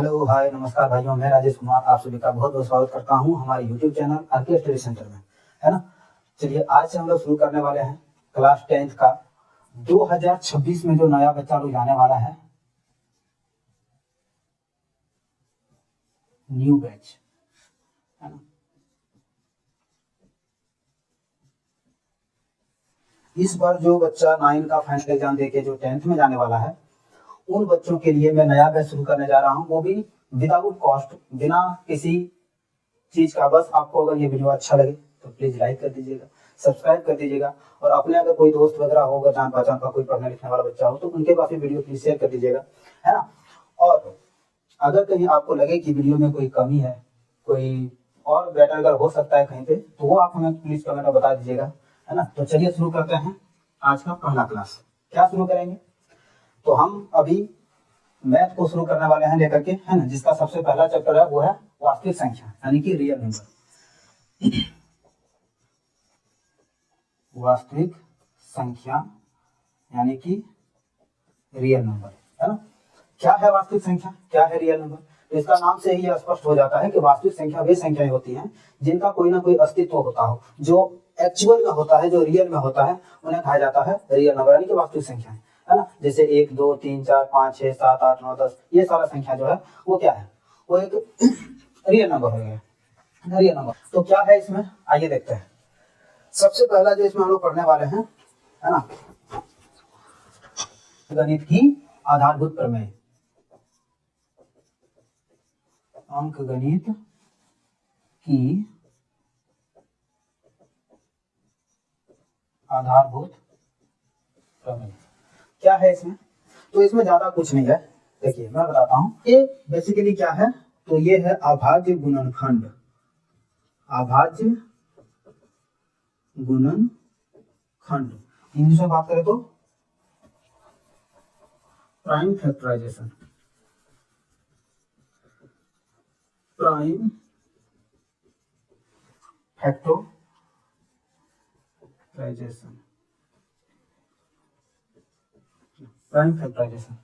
Hello hi नमस्कार भाइयों, मैं राजेश कुमार आप सभी का बहुत बहुत स्वागत करता हूं हमारे YouTube channel RK study centre में, है ना। चलिए आज से हम लोग शुरू करने वाले हैं क्लास 10th का 2026 में जो नया बच्चा लोग जाने वाला है, न्यू बैच, है ना। इस बार जो बच्चा 9 का फाइनल एग्जाम देके जो 10th में जाने वाला है, उन बच्चों के लिए मैं नया बैच शुरू करने जा रहा हूं, वो भी विदाउट कॉस्ट, बिना किसी चीज का। बस आपको अगर ये वीडियो अच्छा लगे तो प्लीज लाइक कर दीजिएगा, सब्सक्राइब कर दीजिएगा, और अपने अगर कोई दोस्त वगैरह हो, अगर जान पहचान का कोई पढ़ने लिखने वाला बच्चा हो तो उनके पास भी वीडियो प्लीज शेयर कर दीजिएगा, है ना। और अगर कहीं आपको लगे कि वीडियो में कोई कमी है, कोई और बेटर अगर हो सकता है कहीं पे, तो वो आप हमें प्लीज कमेंट में बता दीजिएगा, है ना। तो चलिए शुरू करते हैं आज का पहला क्लास। क्या शुरू करेंगे? तो हम अभी मैथ को शुरू करने वाले हैं लेकर के, है ना, जिसका सबसे पहला चैप्टर है वो है वास्तविक संख्या यानी कि रियल नंबर। वास्तविक संख्या यानी कि रियल नंबर, है ना। क्या है वास्तविक संख्या, क्या है रियल नंबर? तो इसका नाम से ही यह स्पष्ट हो जाता है कि वास्तविक संख्या वे संख्याएं होती हैं जिनका कोई ना कोई अस्तित्व होता हो, जो एक्चुअल में होता है, जो रियल में होता है, उन्हें कहा जाता है रियल नंबर यानी कि वास्तविक संख्याएं, है ना। जैसे 1 2 3 4 5 6 7 8 9 10, ये सारा संख्या जो है वो क्या है, वो एक रियल नंबर हो गया, रियल नंबर। तो क्या है इसमें, आइए देखते हैं। सबसे पहला जो इसमें हम लोग पढ़ने वाले हैं, है ना, गणित की आधारभूत प्रमेय, अंक गणित की आधारभूत प्रमेय। क्या है इसमें? तो इसमें ज्यादा कुछ नहीं है, देखिए मैं बताता हूं। ये बेसिकली क्या है, तो ये है अभाज्य गुणनखंड, अभाज्य गुणनखंड। इंग्लिश में बात करें तो prime factorisation, prime factorisation, prime factorisation.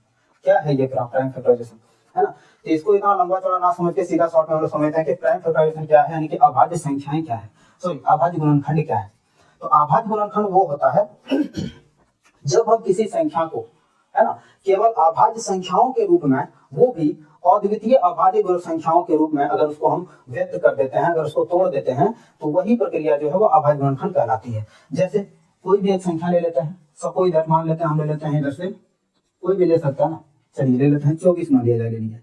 क्या है ये प्राइम फैक्टराइजेशन, है ना। तो इसको इतना लंबा चौड़ा ना समझ के सीधा शॉर्ट में हम लोग समझते हैं कि प्राइम फैक्टराइजेशन क्या है, यानी कि अभाज्य संख्याएं क्या है, सॉरी अभाज्य गुणनखंड क्या है। तो अभाज्य गुणनखंड वो होता है जब हम किसी संख्या को, है ना, केवल अभाज्य संख्याओं के रूप में, वो भी अद्वितीय अभाज्य गुण संख्याओं के रूप में अगर उसको हम व्यक्त कर देते हैं, अगर उसको तोड़ देते हैं, तो वही प्रक्रिया जो है वो अभाज्य गुणनखंड कहलाती है। जैसे कोई भी एक संख्या ले लेते हैं, सपोज दैट मान लेते हैं, हम ले लेते हैं इधर से, कोई भी ले सकता है ना, चलिए ले लेते हैं 24 मान लिया जाए, ले लिया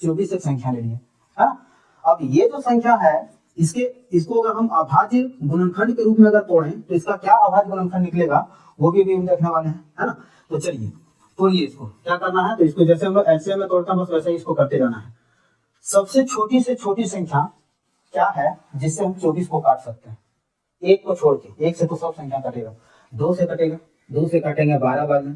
24 एक संख्या ले लिया, है ना। अब ये जो संख्या है, इसको अगर हम अभाज्य गुणनखंड के रूप में अगर तोड़ें तो इसका क्या अभाज्य गुणनखंड निकलेगा, वो भी हम देखने वाले हैं, है ना। तो चलिए तोड़िए, इसको क्या करना है, तो इसको जैसे हम लोग एलसीएम में तोड़ते हैं बस वैसे ही इसको करते जाना है। सबसे छोटी से छोटी संख्या क्या है जिससे हम 24 को काट सकते हैं, एक को छोड़ के। एक से तो सब संख्या कटेगा, 2 से कटेगा, 2 से काटेंगे 12 बार में,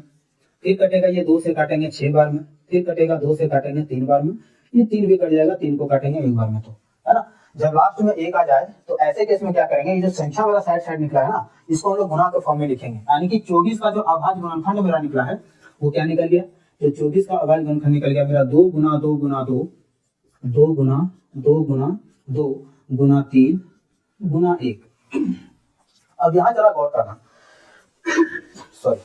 फिर कटेगा ये 2 से काटेंगे 6 बार में, फिर कटेगा 2 से काटेंगे 3 बार में, ये 3 भी कट जाएगा, 3 को काटेंगे 1 बार में, तो है ना। जब लास्ट में 1 आ जाए तो ऐसे केस में क्या करेंगे, ये जो संख्या वाला साइड निकला है ना, इसको हम लोग गुणा के फॉर्म में लिखेंगे, यानी कि 24 का जो अभाज्य गुणनखंड मेरा निकला है वो क्या निकल गया, तो 24 का अभाज्य गुणनखंड निकल गया मेरा 2 गुना 2 गुना 2, 2 गुना 2 गुना 2 गुना 3 गुना 1। अब यहाँ जरा गौर करना, सॉरी,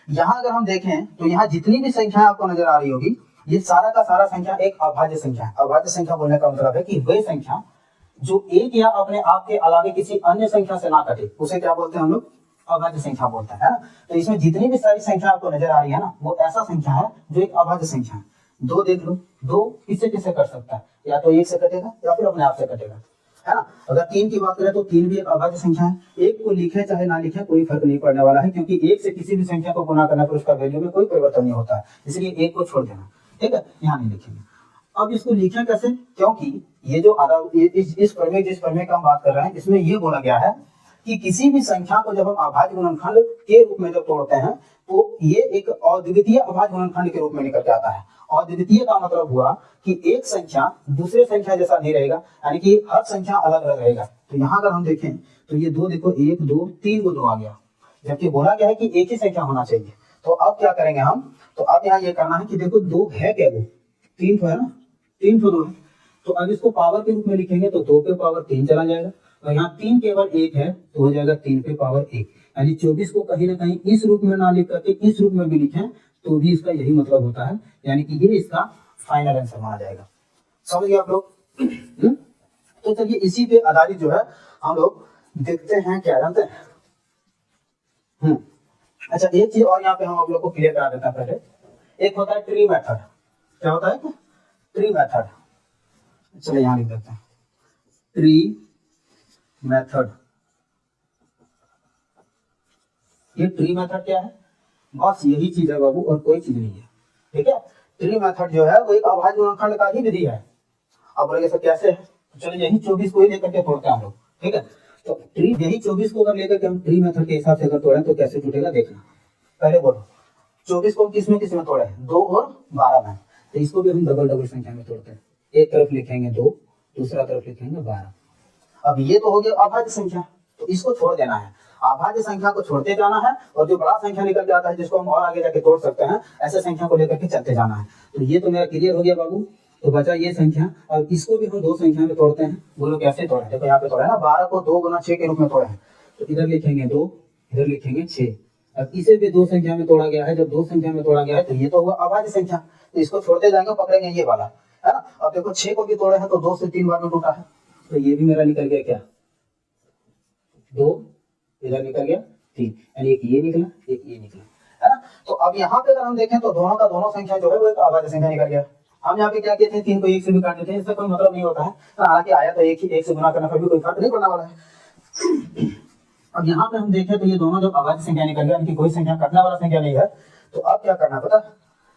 यहाँ अगर हम देखें तो यहाँ जितनी भी संख्या आपको नजर आ रही होगी, ये सारा का सारा संख्या एक अभाज्य संख्या है। अभाज्य संख्या बोलने का मतलब है कि वह संख्या जो एक या अपने आप के अलावे किसी अन्य संख्या से ना कटे, उसे क्या बोलते हैं हम लोग, अभाज्य संख्या बोलते हैं, है ना। तो इसमें जितनी भी सारी संख्या आपको नजर आ रही है ना, वो ऐसा संख्या है जो एक अभाज्य संख्या है। 2 देख लो, 2 किससे किससे कट सकता है, या तो 1 से कटेगा या फिर अपने आप से कटेगा, है ना। अगर 3 की बात करें तो 3 भी एक अभाज्य संख्या है। 1 को लिखे चाहे ना लिखे कोई फर्क नहीं पड़ने वाला है, क्योंकि 1 से किसी भी संख्या को गुना करने पर उसका वैल्यू में कोई परिवर्तन नहीं होता है, इसलिए 1 को छोड़ देना, ठीक है, यहाँ नहीं लिखेंगे। अब इसको लिखें कैसे, क्योंकि ये जो इस प्रमेय, जिस प्रमेय का हम बात कर रहे हैं, इसमें ये बोला गया है कि किसी भी संख्या को जब हम अभाज्य गुणनखंड के रूप में जब तोड़ते हैं तो ये एक अद्वितीय अभाज्य गुणनखंड के रूप में निकल के आता है। अद्वितीय का मतलब हुआ कि एक संख्या दूसरे संख्या जैसा नहीं रहेगा, यानी कि हर संख्या अलग अलग रहेगा। तो यहाँ अगर हम देखें तो ये 2 देखो, 1 2 3 को 2 आ गया, जबकि बोला गया है कि एक ही संख्या होना चाहिए। तो अब क्या करेंगे हम, तो अब यहाँ ये करना है कि देखो 2 है क्या, वो 3 तो है ना, 3 तो 2 है, तो अब इसको पावर के रूप में लिखेंगे तो 2 पे पावर 3 चला जाएगा, और यहाँ 3 केवल 1 है तो हो जाएगा 3 पे पावर 1। यानी 24 को कहीं ना कहीं इस रूप में ना लिख करके इस रूप में भी लिखें तो भी इसका यही मतलब होता है, यानी कि ये इसका फाइनल आंसर माना जाएगा। समझ गए आप लोग? तो चलिए इसी पे आधारित जो है हम लोग देखते हैं, क्या जानते हैं। अच्छा, एक चीज और यहाँ पे हम आप लोग को क्लियर करा देते हैं पहले। एक होता है ट्री मेथड। क्या होता है? Tree method. चलिए यहाँ लिख देते हैं ट्री मेथड। ये ट्री मेथड क्या है? बस यही चीज है बाबू, और कोई चीज नहीं है। ठीक है, ट्री मेथड जो है वो एक अभाज्य गुणनखंड का ही विधि है। अब बोलेंगे सर कैसे है? चलिए यही 24 को ही लेकर के तोड़ते हैं हम लोग। ठीक है, तो ट्री यही 24 को अगर लेकर के हम ट्री मेथड के हिसाब से अगर तोड़े तो कैसे टूटेगा देखना। पहले बोलो 24 को किस में तोड़े? 2 और 12 में। तो इसको भी हम डबल संख्या में तोड़ते हैं। एक तरफ लिखेंगे 2, दूसरा तरफ लिखेंगे 12। अब ये तो हो गया अभाज्य संख्या, तो इसको छोड़ देना है। अभाज्य संख्या को छोड़ते जाना है, और जो बड़ा संख्या निकल के आता है जिसको हम और आगे जाके तोड़ सकते हैं, ऐसे संख्या को लेकर के चलते जाना है। तो ये तो मेरा क्लियर हो गया बाबू। तो बचा ये संख्या, और इसको भी हम 2 संख्या में तोड़ते हैं। बोलो कैसे तोड़े? देखो यहाँ पे तोड़े ना, 12 को 2 गुना 6 के रूप में तोड़े हैं, तो इधर लिखेंगे 2, इधर लिखेंगे 6। अब इसे भी 2 संख्या में तोड़ा गया है। जब 2 संख्या में तोड़ा गया है तो ये तो हुआ अभाज्य संख्या, तो इसको छोड़ते जाएंगे, पकड़ेंगे ये वाला, है ना। अब देखो 6 को भी तोड़े हैं तो 2 से 3 बार में टूटा है, तो ये भी मेरा निकल गया क्या? 2, इधर निकल गया 3, यानी एक ये निकला, एक ये निकला, है ना। तो अब यहाँ पे अगर हम देखें तो दोनों का दोनों संख्या जो है वो एक अभाज्य संख्या निकल गया। हम यहाँ पे क्या कहते हैं? 3 को 1 से भी काट देते हैं, इससे कोई मतलब नहीं होता है। हालांकि आया तो एक ही, 1 से गुना करने पर भी कोई फर्क नहीं पड़ने वाला है। अब यहाँ पे हम देखें तो ये दोनों जब अभाज्य संख्या निकल गया, यानी कोई संख्या कटने वाला संख्या नहीं है, तो अब क्या करना पता?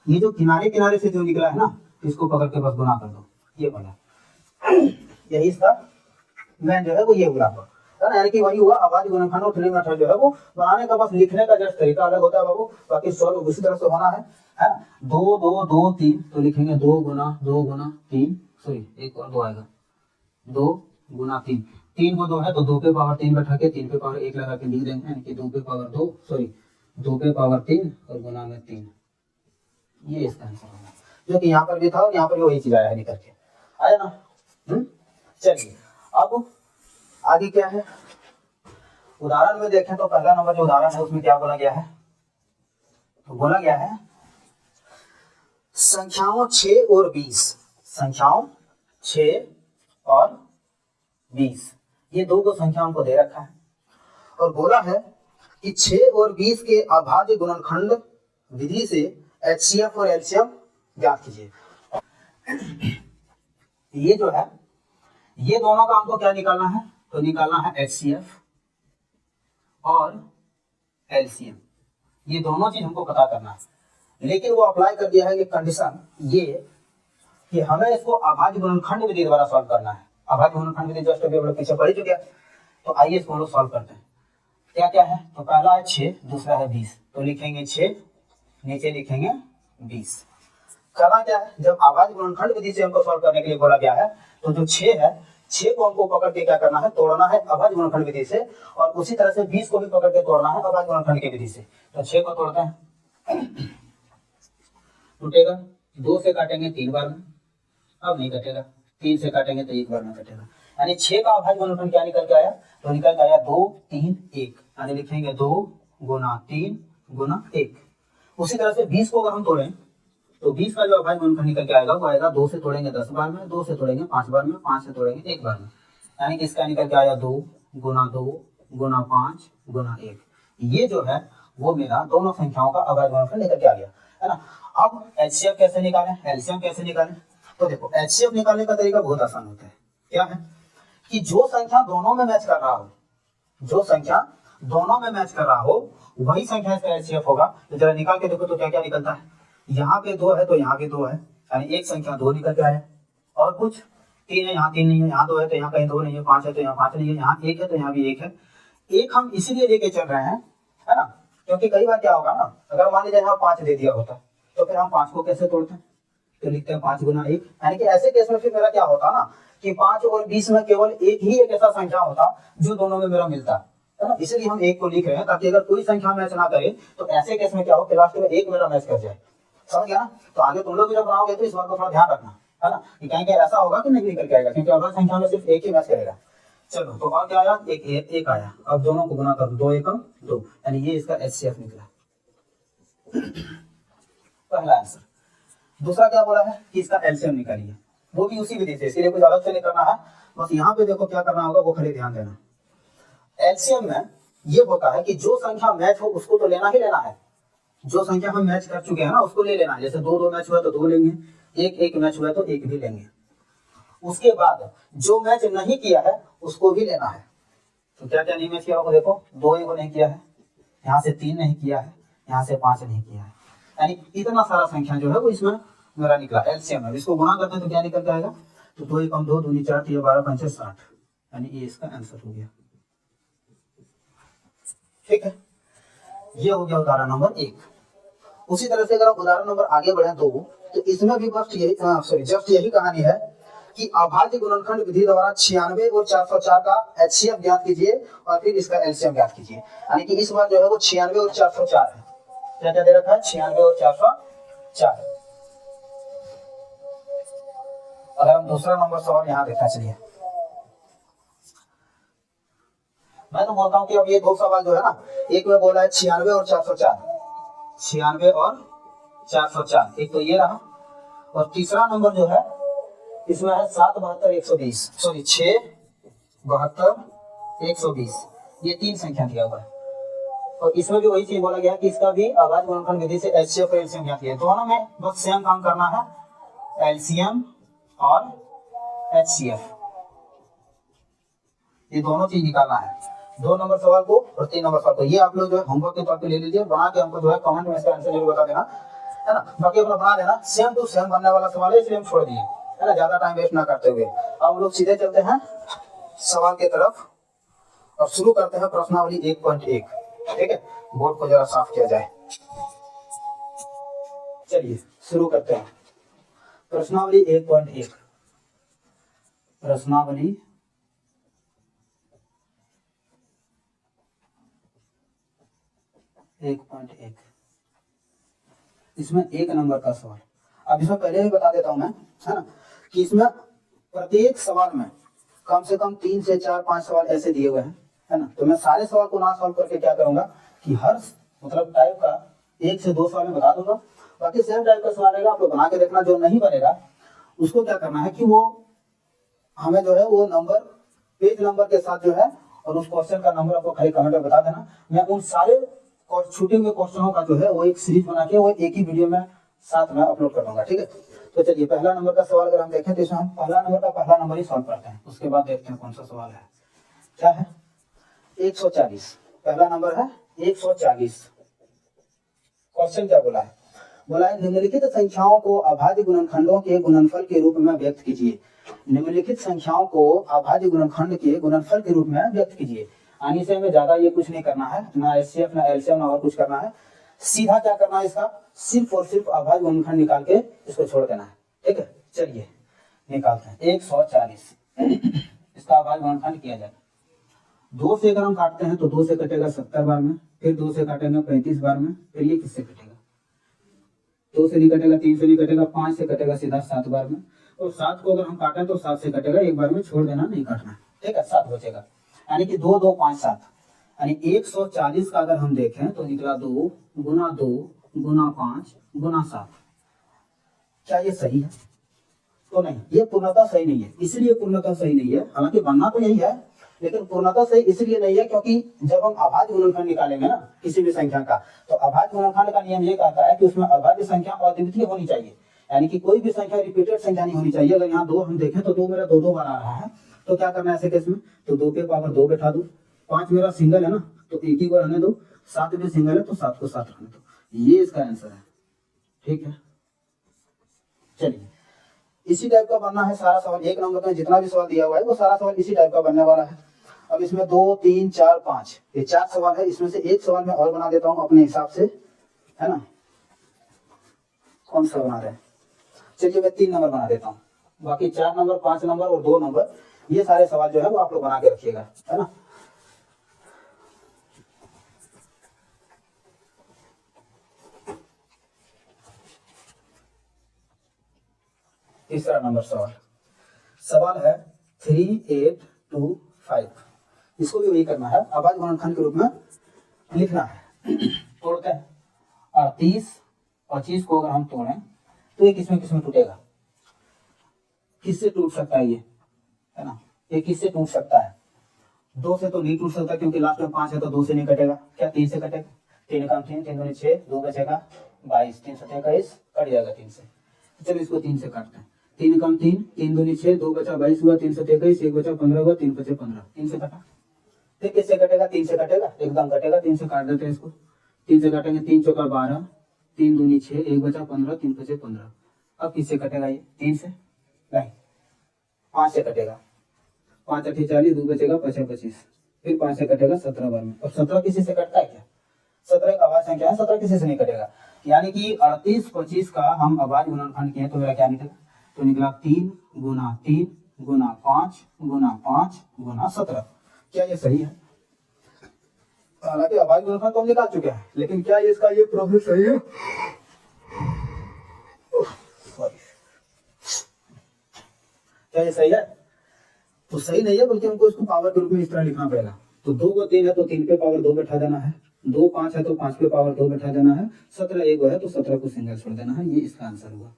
ये जो किनारे किनारे से जो निकला है ना, इसको पकड़ के बस गुना कर दो, ये बना। यही इसका मेन जो है वो ये हुआ, है ना। यानी कि वही हुआ अभाज्य गुणनखंड। और ट्री मेथड जो है वो बनाने का बस लिखने का जस्ट तरीका अलग होता है बाबू, बाकी सॉल्व उसी तरह से होना है ना। 2 2 2 3 तो लिखेंगे 2 गुना 3, सॉरी एक और 2 आएगा, 2 गुना 3। 3 को 2 है तो 2 पे पावर 3 बैठा के 3 पे पावर 1 लगा के लिख देंगे, यानी कि 2 पे पावर 2, सॉरी 2 पे पावर 3 और गुना में 3। ये इसका आंसर होगा, जो कि यहाँ पर भी था और यहाँ पर भी वही चीज आया है निकल के, आया ना। चलिए अब आगे क्या है? उदाहरण में देखें तो पहला नंबर जो उदाहरण है उसमें क्या बोला गया है? तो बोला गया है संख्याओं 6 और 20, संख्याओं 6 और 20, ये दो संख्याओं को दे रखा है, और बोला है कि 6 और 20 के अभाज्य गुणनखंड विधि से HCF और LCM ज्ञात कीजिए। ये जो है ये दोनों का हमको क्या निकालना है? तो निकालना है HCF और LCM, ये दोनों चीज हमको पता करना है। लेकिन वो अप्लाई कर दिया है कि कंडीशन ये कि हमें इसको अभाज्य गुणनखंड विधि द्वारा सॉल्व करना है। अभाज्य गुणनखंड विधि जस्ट अभी हम लोग पीछे पढ़ चुके हैं, तो आइए इसको हम लोग सॉल्व करते हैं। क्या क्या है? तो पहला है 6, दूसरा है 20, तो लिखेंगे 6, नीचे लिखेंगे 20। करना क्या है? जब अभाज्य गुणनखंड विधि से हमको सॉल्व करने के लिए बोला गया है, तो जो 6 है, 6 को हमको पकड़ के क्या करना है? तोड़ना है अभाज्य गुणनखंड विधि से, और उसी तरह से 20 को भी पकड़ के तोड़ना है अभाज्य गुणनखंड की विधि से। तो 6 को तोड़ते हैं, टूटेगा, 2 से काटेंगे 3 बार में, अब नहीं कटेगा, 3 से काटेंगे तो 1 बार में कटेगा। यानी 6 का अभाज्य गुणनखंड क्या निकल के आया? तो निकल के आया 2 3 1, यानी लिखेंगे 2 गुना 3 गुना 1। उसी तरह से 20 को अगर हम तोड़ें तो 20 का जो अभाज्य गुणनखंड निकल के आएगा वो आएगा 2 से तोड़ेंगे 10 बार में, 2 से तोड़ेंगे 5 बार में, 5 से तोड़ेंगे 1 बार में, यानी कि इसका निकल के आया 2 गुना 5 गुना 1। ये जो है वो मेरा दोनों संख्याओं का अभाज्य गुणनखंड निकल के आ गया, है ना। अब HCF कैसे निकालें, LCM कैसे निकालें? तो देखो HCF निकालने का तरीका बहुत आसान होता है। क्या है कि जो संख्या दोनों में मैच कर रहा हो, जो संख्या दोनों में मैच कर रहा हो वही संख्या इसका HCF होगा। तो जरा निकाल के देखो तो क्या क्या निकलता है। यहाँ पे 2 है तो यहाँ पे 2 है, यानी एक संख्या 2 निकल के आया, और कुछ 3 है, यहाँ 3 नहीं है, यहाँ 2 है तो यहाँ कहीं 2 नहीं है, 5 है तो यहाँ 5 नहीं है, यहाँ 1 है तो यहाँ भी 1 है। एक हम इसीलिए लेके चल रहे हैं, है ना, क्योंकि कई बार क्या होगा ना, अगर मान लीजिए यहाँ 5 दे दिया होता तो फिर हम 5 को कैसे तोड़ते हैं? तो लिखते हैं 5 गुना 1, यानी कि ऐसे केस में फिर मेरा क्या होता ना कि 5 और 20 में केवल एक ही एक ऐसा संख्या होता जो दोनों में मेरा मिलता है ना। इसलिए हम 1 को लिख रहे हैं ताकि अगर कोई संख्या मैच ना करे तो ऐसे केस में क्या हो कि लास्ट में 1 मेरा मैच कर जाए। समझ गया ना। तो आगे तुम लोग भी जब बनाओगे तो इस बात को थोड़ा ध्यान रखना, है ना, कि कहीं कहीं ऐसा होगा कि नहीं निकल के आएगा, क्योंकि अभाज्य संख्या में सिर्फ एक ही मैच करेगा। चलो तो और क्या आया, एक आया। अब दोनों को गुना कर दो, 2 एकम 2, यानी ये इसका एचसीएफ निकला, पहला आंसर। दूसरा क्या बोला है कि इसका एलसीएम निकालिए, वो भी उसी विधि से, इसके लिए कुछ अलग से नहीं करना है, बस यहाँ पे देखो क्या करना होगा वो खाली ध्यान देना। एलसीएम में ये होता है कि जो संख्या मैच हो उसको तो लेना ही लेना है, जो संख्या हम मैच कर चुके हैं ना उसको ले लेना है। जैसे 2 2 मैच हुआ तो 2 लेंगे, 1 1 मैच हुआ तो 1 भी लेंगे। उसके बाद जो मैच नहीं किया है उसको भी लेना है। तो क्या क्या नहीं मैच किया होगा, देखो 2 1 नहीं किया है, यहाँ से 3 नहीं किया है, यहाँ से 5 नहीं किया है, यानी इतना सारा संख्या जो है वो इसमें मेरा निकला एलसीएम है। इसको गुणा करते हैं तो क्या निकल के आएगा, तो 2 एकम 2 दूनी 4 3 12 5 60, यानी ये इसका आंसर हो गया। ठीक है, ये हो गया उदाहरण नंबर 1। उसी तरह से अगर आप उदाहरण नंबर आगे बढ़े 2, तो इसमें भी बस यही जस्ट यही कहानी है कि अभाज्य गुणनखंड विधि द्वारा 96 और 404 का एचसीएफ ज्ञात कीजिए और फिर इसका एलसीएम ज्ञात कीजिए। यानी कि इस बार जो है वो 96 और 404 है। क्या क्या दे रखा है, 96 और 404। अगर हम दूसरा नंबर सवाल यहाँ देखा, चलिए मैं तो बोलता हूँ कि अब ये 2 सवाल जो है ना, एक में बोला है 96 और 404, 96 और 404, एक तो ये रहा, और तीसरा नंबर जो है इसमें है 7 72 120, सॉरी 6 72 120, ये 3 संख्या दिया हुआ है। और इसमें भी वही चीज बोला गया है कि इसका भी अभाज्य गुणनखंड विधि से एचसीएफ और एलसीएम ज्ञात किया। दोनों में बस सेम काम करना है, एलसीएम और एचसीएफ, ये दोनों चीज निकालना है। 2 नंबर सवाल को और 3 नंबर सवाल को ये आप लोग जो है होमवर्क के तौर पे ले लीजिए, बना के हमको जो है कमेंट में इसका आंसर जरूर बता देना, है ना। बाकी अपना बना लेना, सेम टू सेम बनने वाला सवाल है, इसलिए हम छोड़ दिए, है ना, ज्यादा टाइम वेस्ट ना करते हुए। अब हम लोग सीधे चलते हैं सवाल की तरफ और शुरू करते हैं प्रश्नावली 1.1। ठीक है, बोर्ड को जरा साफ किया जाए। चलिए शुरू करते हैं प्रश्नावली 1.1। प्रश्नावली 1.1, इसमें 1 नंबर का सवाल। अब इसमें पहले ही बता देता हूं मैं, है ना, कि इसमें प्रत्येक सवाल में कम से कम 3 से 4 5 सवाल ऐसे दिए हुए हैं, है ना। तो मैं सारे सवाल को ना सॉल्व करके क्या करूंगा कि हर मतलब टाइप का 1 से 2 सवाल में बता दूंगा, बाकी सेम टाइप का सवाल रहेगा, आप लोग बना के देखना। जो नहीं बनेगा उसको क्या करना है कि वो हमें जो है वो नंबर, पेज नंबर के साथ जो है और उस क्वेश्चन का नंबर आपको खाली कमेंट में बता देना। मैं उन सारे छूटे हुए क्वेश्चनों का जो है वो एक सीरीज बना के वो एक ही वीडियो में साथ में अपलोड कर दूंगा। ठीक है, तो चलिए पहला नंबर का सवाल अगर हम देखें तो इसमें हम पहला नंबर ही सॉल्व करते हैं, उसके बाद देखते हैं कौन सा सवाल है। क्या है, 140, पहला नंबर है 140। क्वेश्चन क्या बोला है, बोला है निम्नलिखित संख्याओं को अभाज्य गुणनखंडों के गुणनफल के रूप में व्यक्त कीजिए। निम्नलिखित संख्याओं को अभाज्य गुणनखंड के गुणनफल के रूप में व्यक्त कीजिए। आने से हमें ज्यादा ये कुछ नहीं करना है, ना एचसीएफ ना एलसीएम ना और कुछ करना है, सीधा क्या करना है, इसका सिर्फ और सिर्फ अभाज्य गुणनखंड निकाल के इसको छोड़ देना है। ठीक है, चलिए निकालते हैं 140 इसका अभाज्य गुणनखंड किया जाए। 2 से अगर हम काटते हैं तो 2 से कटेगा 70 बार में, फिर 2 से काटेंगे 35 बार में, फिर ये किससे कटेगा, 2 से नहीं कटेगा, 3 से नहीं कटेगा, 5 से कटेगा सीधा 7 बार में, और 7 को अगर हम काटें तो 7 से कटेगा, एक बार में छोड़ देना, नहीं काटना। ठीक है, 7 बचेगा, यानी कि 2 2 5 7, यानी 140 का अगर हम देखें तो निकला 2 गुना 2 गुना 5 गुना 7। क्या ये सही है, तो नहीं, ये पूर्णतः सही नहीं है। इसलिए पूर्णतः सही नहीं है, हालांकि बनना तो यही है, लेकिन पूर्णतः सही इसलिए नहीं है क्योंकि जब हम अभाज्य गुणनखंड निकालेंगे ना किसी भी संख्या का, तो अभाज्य गुणनखंड का नियम ये कहता है कि उसमें अभाज्य संख्या अद्वितीय होनी चाहिए, यानी कि कोई भी संख्या रिपीटेड संख्या नहीं होनी चाहिए। अगर यहाँ 2 हम देखें तो 2 मेरा 2 2 बार आ रहा है, तो क्या करना है ऐसे केस में, तो 2 के पावर 2 बैठा दो, 5 मेरा सिंगल है ना तो एक ही को रहने दो, 7 भी सिंगल है तो 7 को 7 रहने दो, ये इसका आंसर है। ठीक है, चलिए इसी टाइप का बनना है सारा सवाल। 1 नंबर में जितना भी सवाल दिया हुआ है वो सारा सवाल इसी टाइप का बनने वाला है। अब इसमें 2 3 4 5 ये 4 सवाल है, इसमें से एक सवाल मैं और बना देता हूं अपने हिसाब से, है ना। कौन सा बना रहे हैं, चलिए मैं 3 नंबर बना देता हूं, बाकी 4 नंबर 5 नंबर और 2 नंबर ये सारे सवाल जो है वो आप लोग बना के रखिएगा, है ना। तीसरा नंबर सवाल, सवाल है 3825। इसको भी वही करना है, अभाज्य गुणनखंड के रूप में लिखना है। तोड़ते हैं 38 25 को अगर हम तोड़ें तो ये किसमें किसमें टूटेगा, किससे टूट सकता है ये, है ना, ये किससे टूट सकता है, 2 से तो नहीं टूट सकता क्योंकि लास्ट में 5 है तो 2 से नहीं कटेगा, क्या 3 से कटेगा, 3 का 3, 3 दूनी 6, 2 बचेगा 22, 3 से 21 कट जाएगा 3 से। चलो इसको 3 से काटते हैं, 3 कम 3, 3 दूनी 6, 2 बचा 22 हुआ, 3 से 21, 1 बचा 15 हुआ, 3 बचे 15, 3 से कटा, फिर किससे कटेगा, 3 से कटेगा, एकदम कटेगा, 3 से काट देते हैं इसको, 3 से काटेंगे, 3 चौका 12, 3 दूनी 6, 1 बचा 15, 3 बचे 15। अब किससे कटेगा ये, 3 से नहीं, 5 से कटेगा, 5 8 40, 2 बचेगा 25 25, फिर 5 से कटेगा 17 बार में। अब 17 किसी से कटता है क्या, 17 एक अभाज्य संख्या है, 17 किसी से नहीं कटेगा, यानी कि 38 25 का हम अभाज्य गुणनखंड किए तो मेरा क्या निकला, तो निकला 3 गुना 3 गुना 5 गुना 5 गुना 17। क्या ये सही है, हालांकि अभाज्य गुणनखंड तो हम निकाल चुके हैं, लेकिन क्या ये इसका ये प्रोसेस सही है, क्या ये सही है, तो सही नहीं है, बल्कि हमको इसको पावर के रूप में इस तरह लिखना पड़ेगा। तो 2 को 3 है तो 3 पे पावर 2 बैठा देना है, 2 5 है तो 5 पे पावर 2 बैठा देना है, 17 1 है तो 17 को सिंगल छोड़ देना है, ये इसका आंसर हुआ।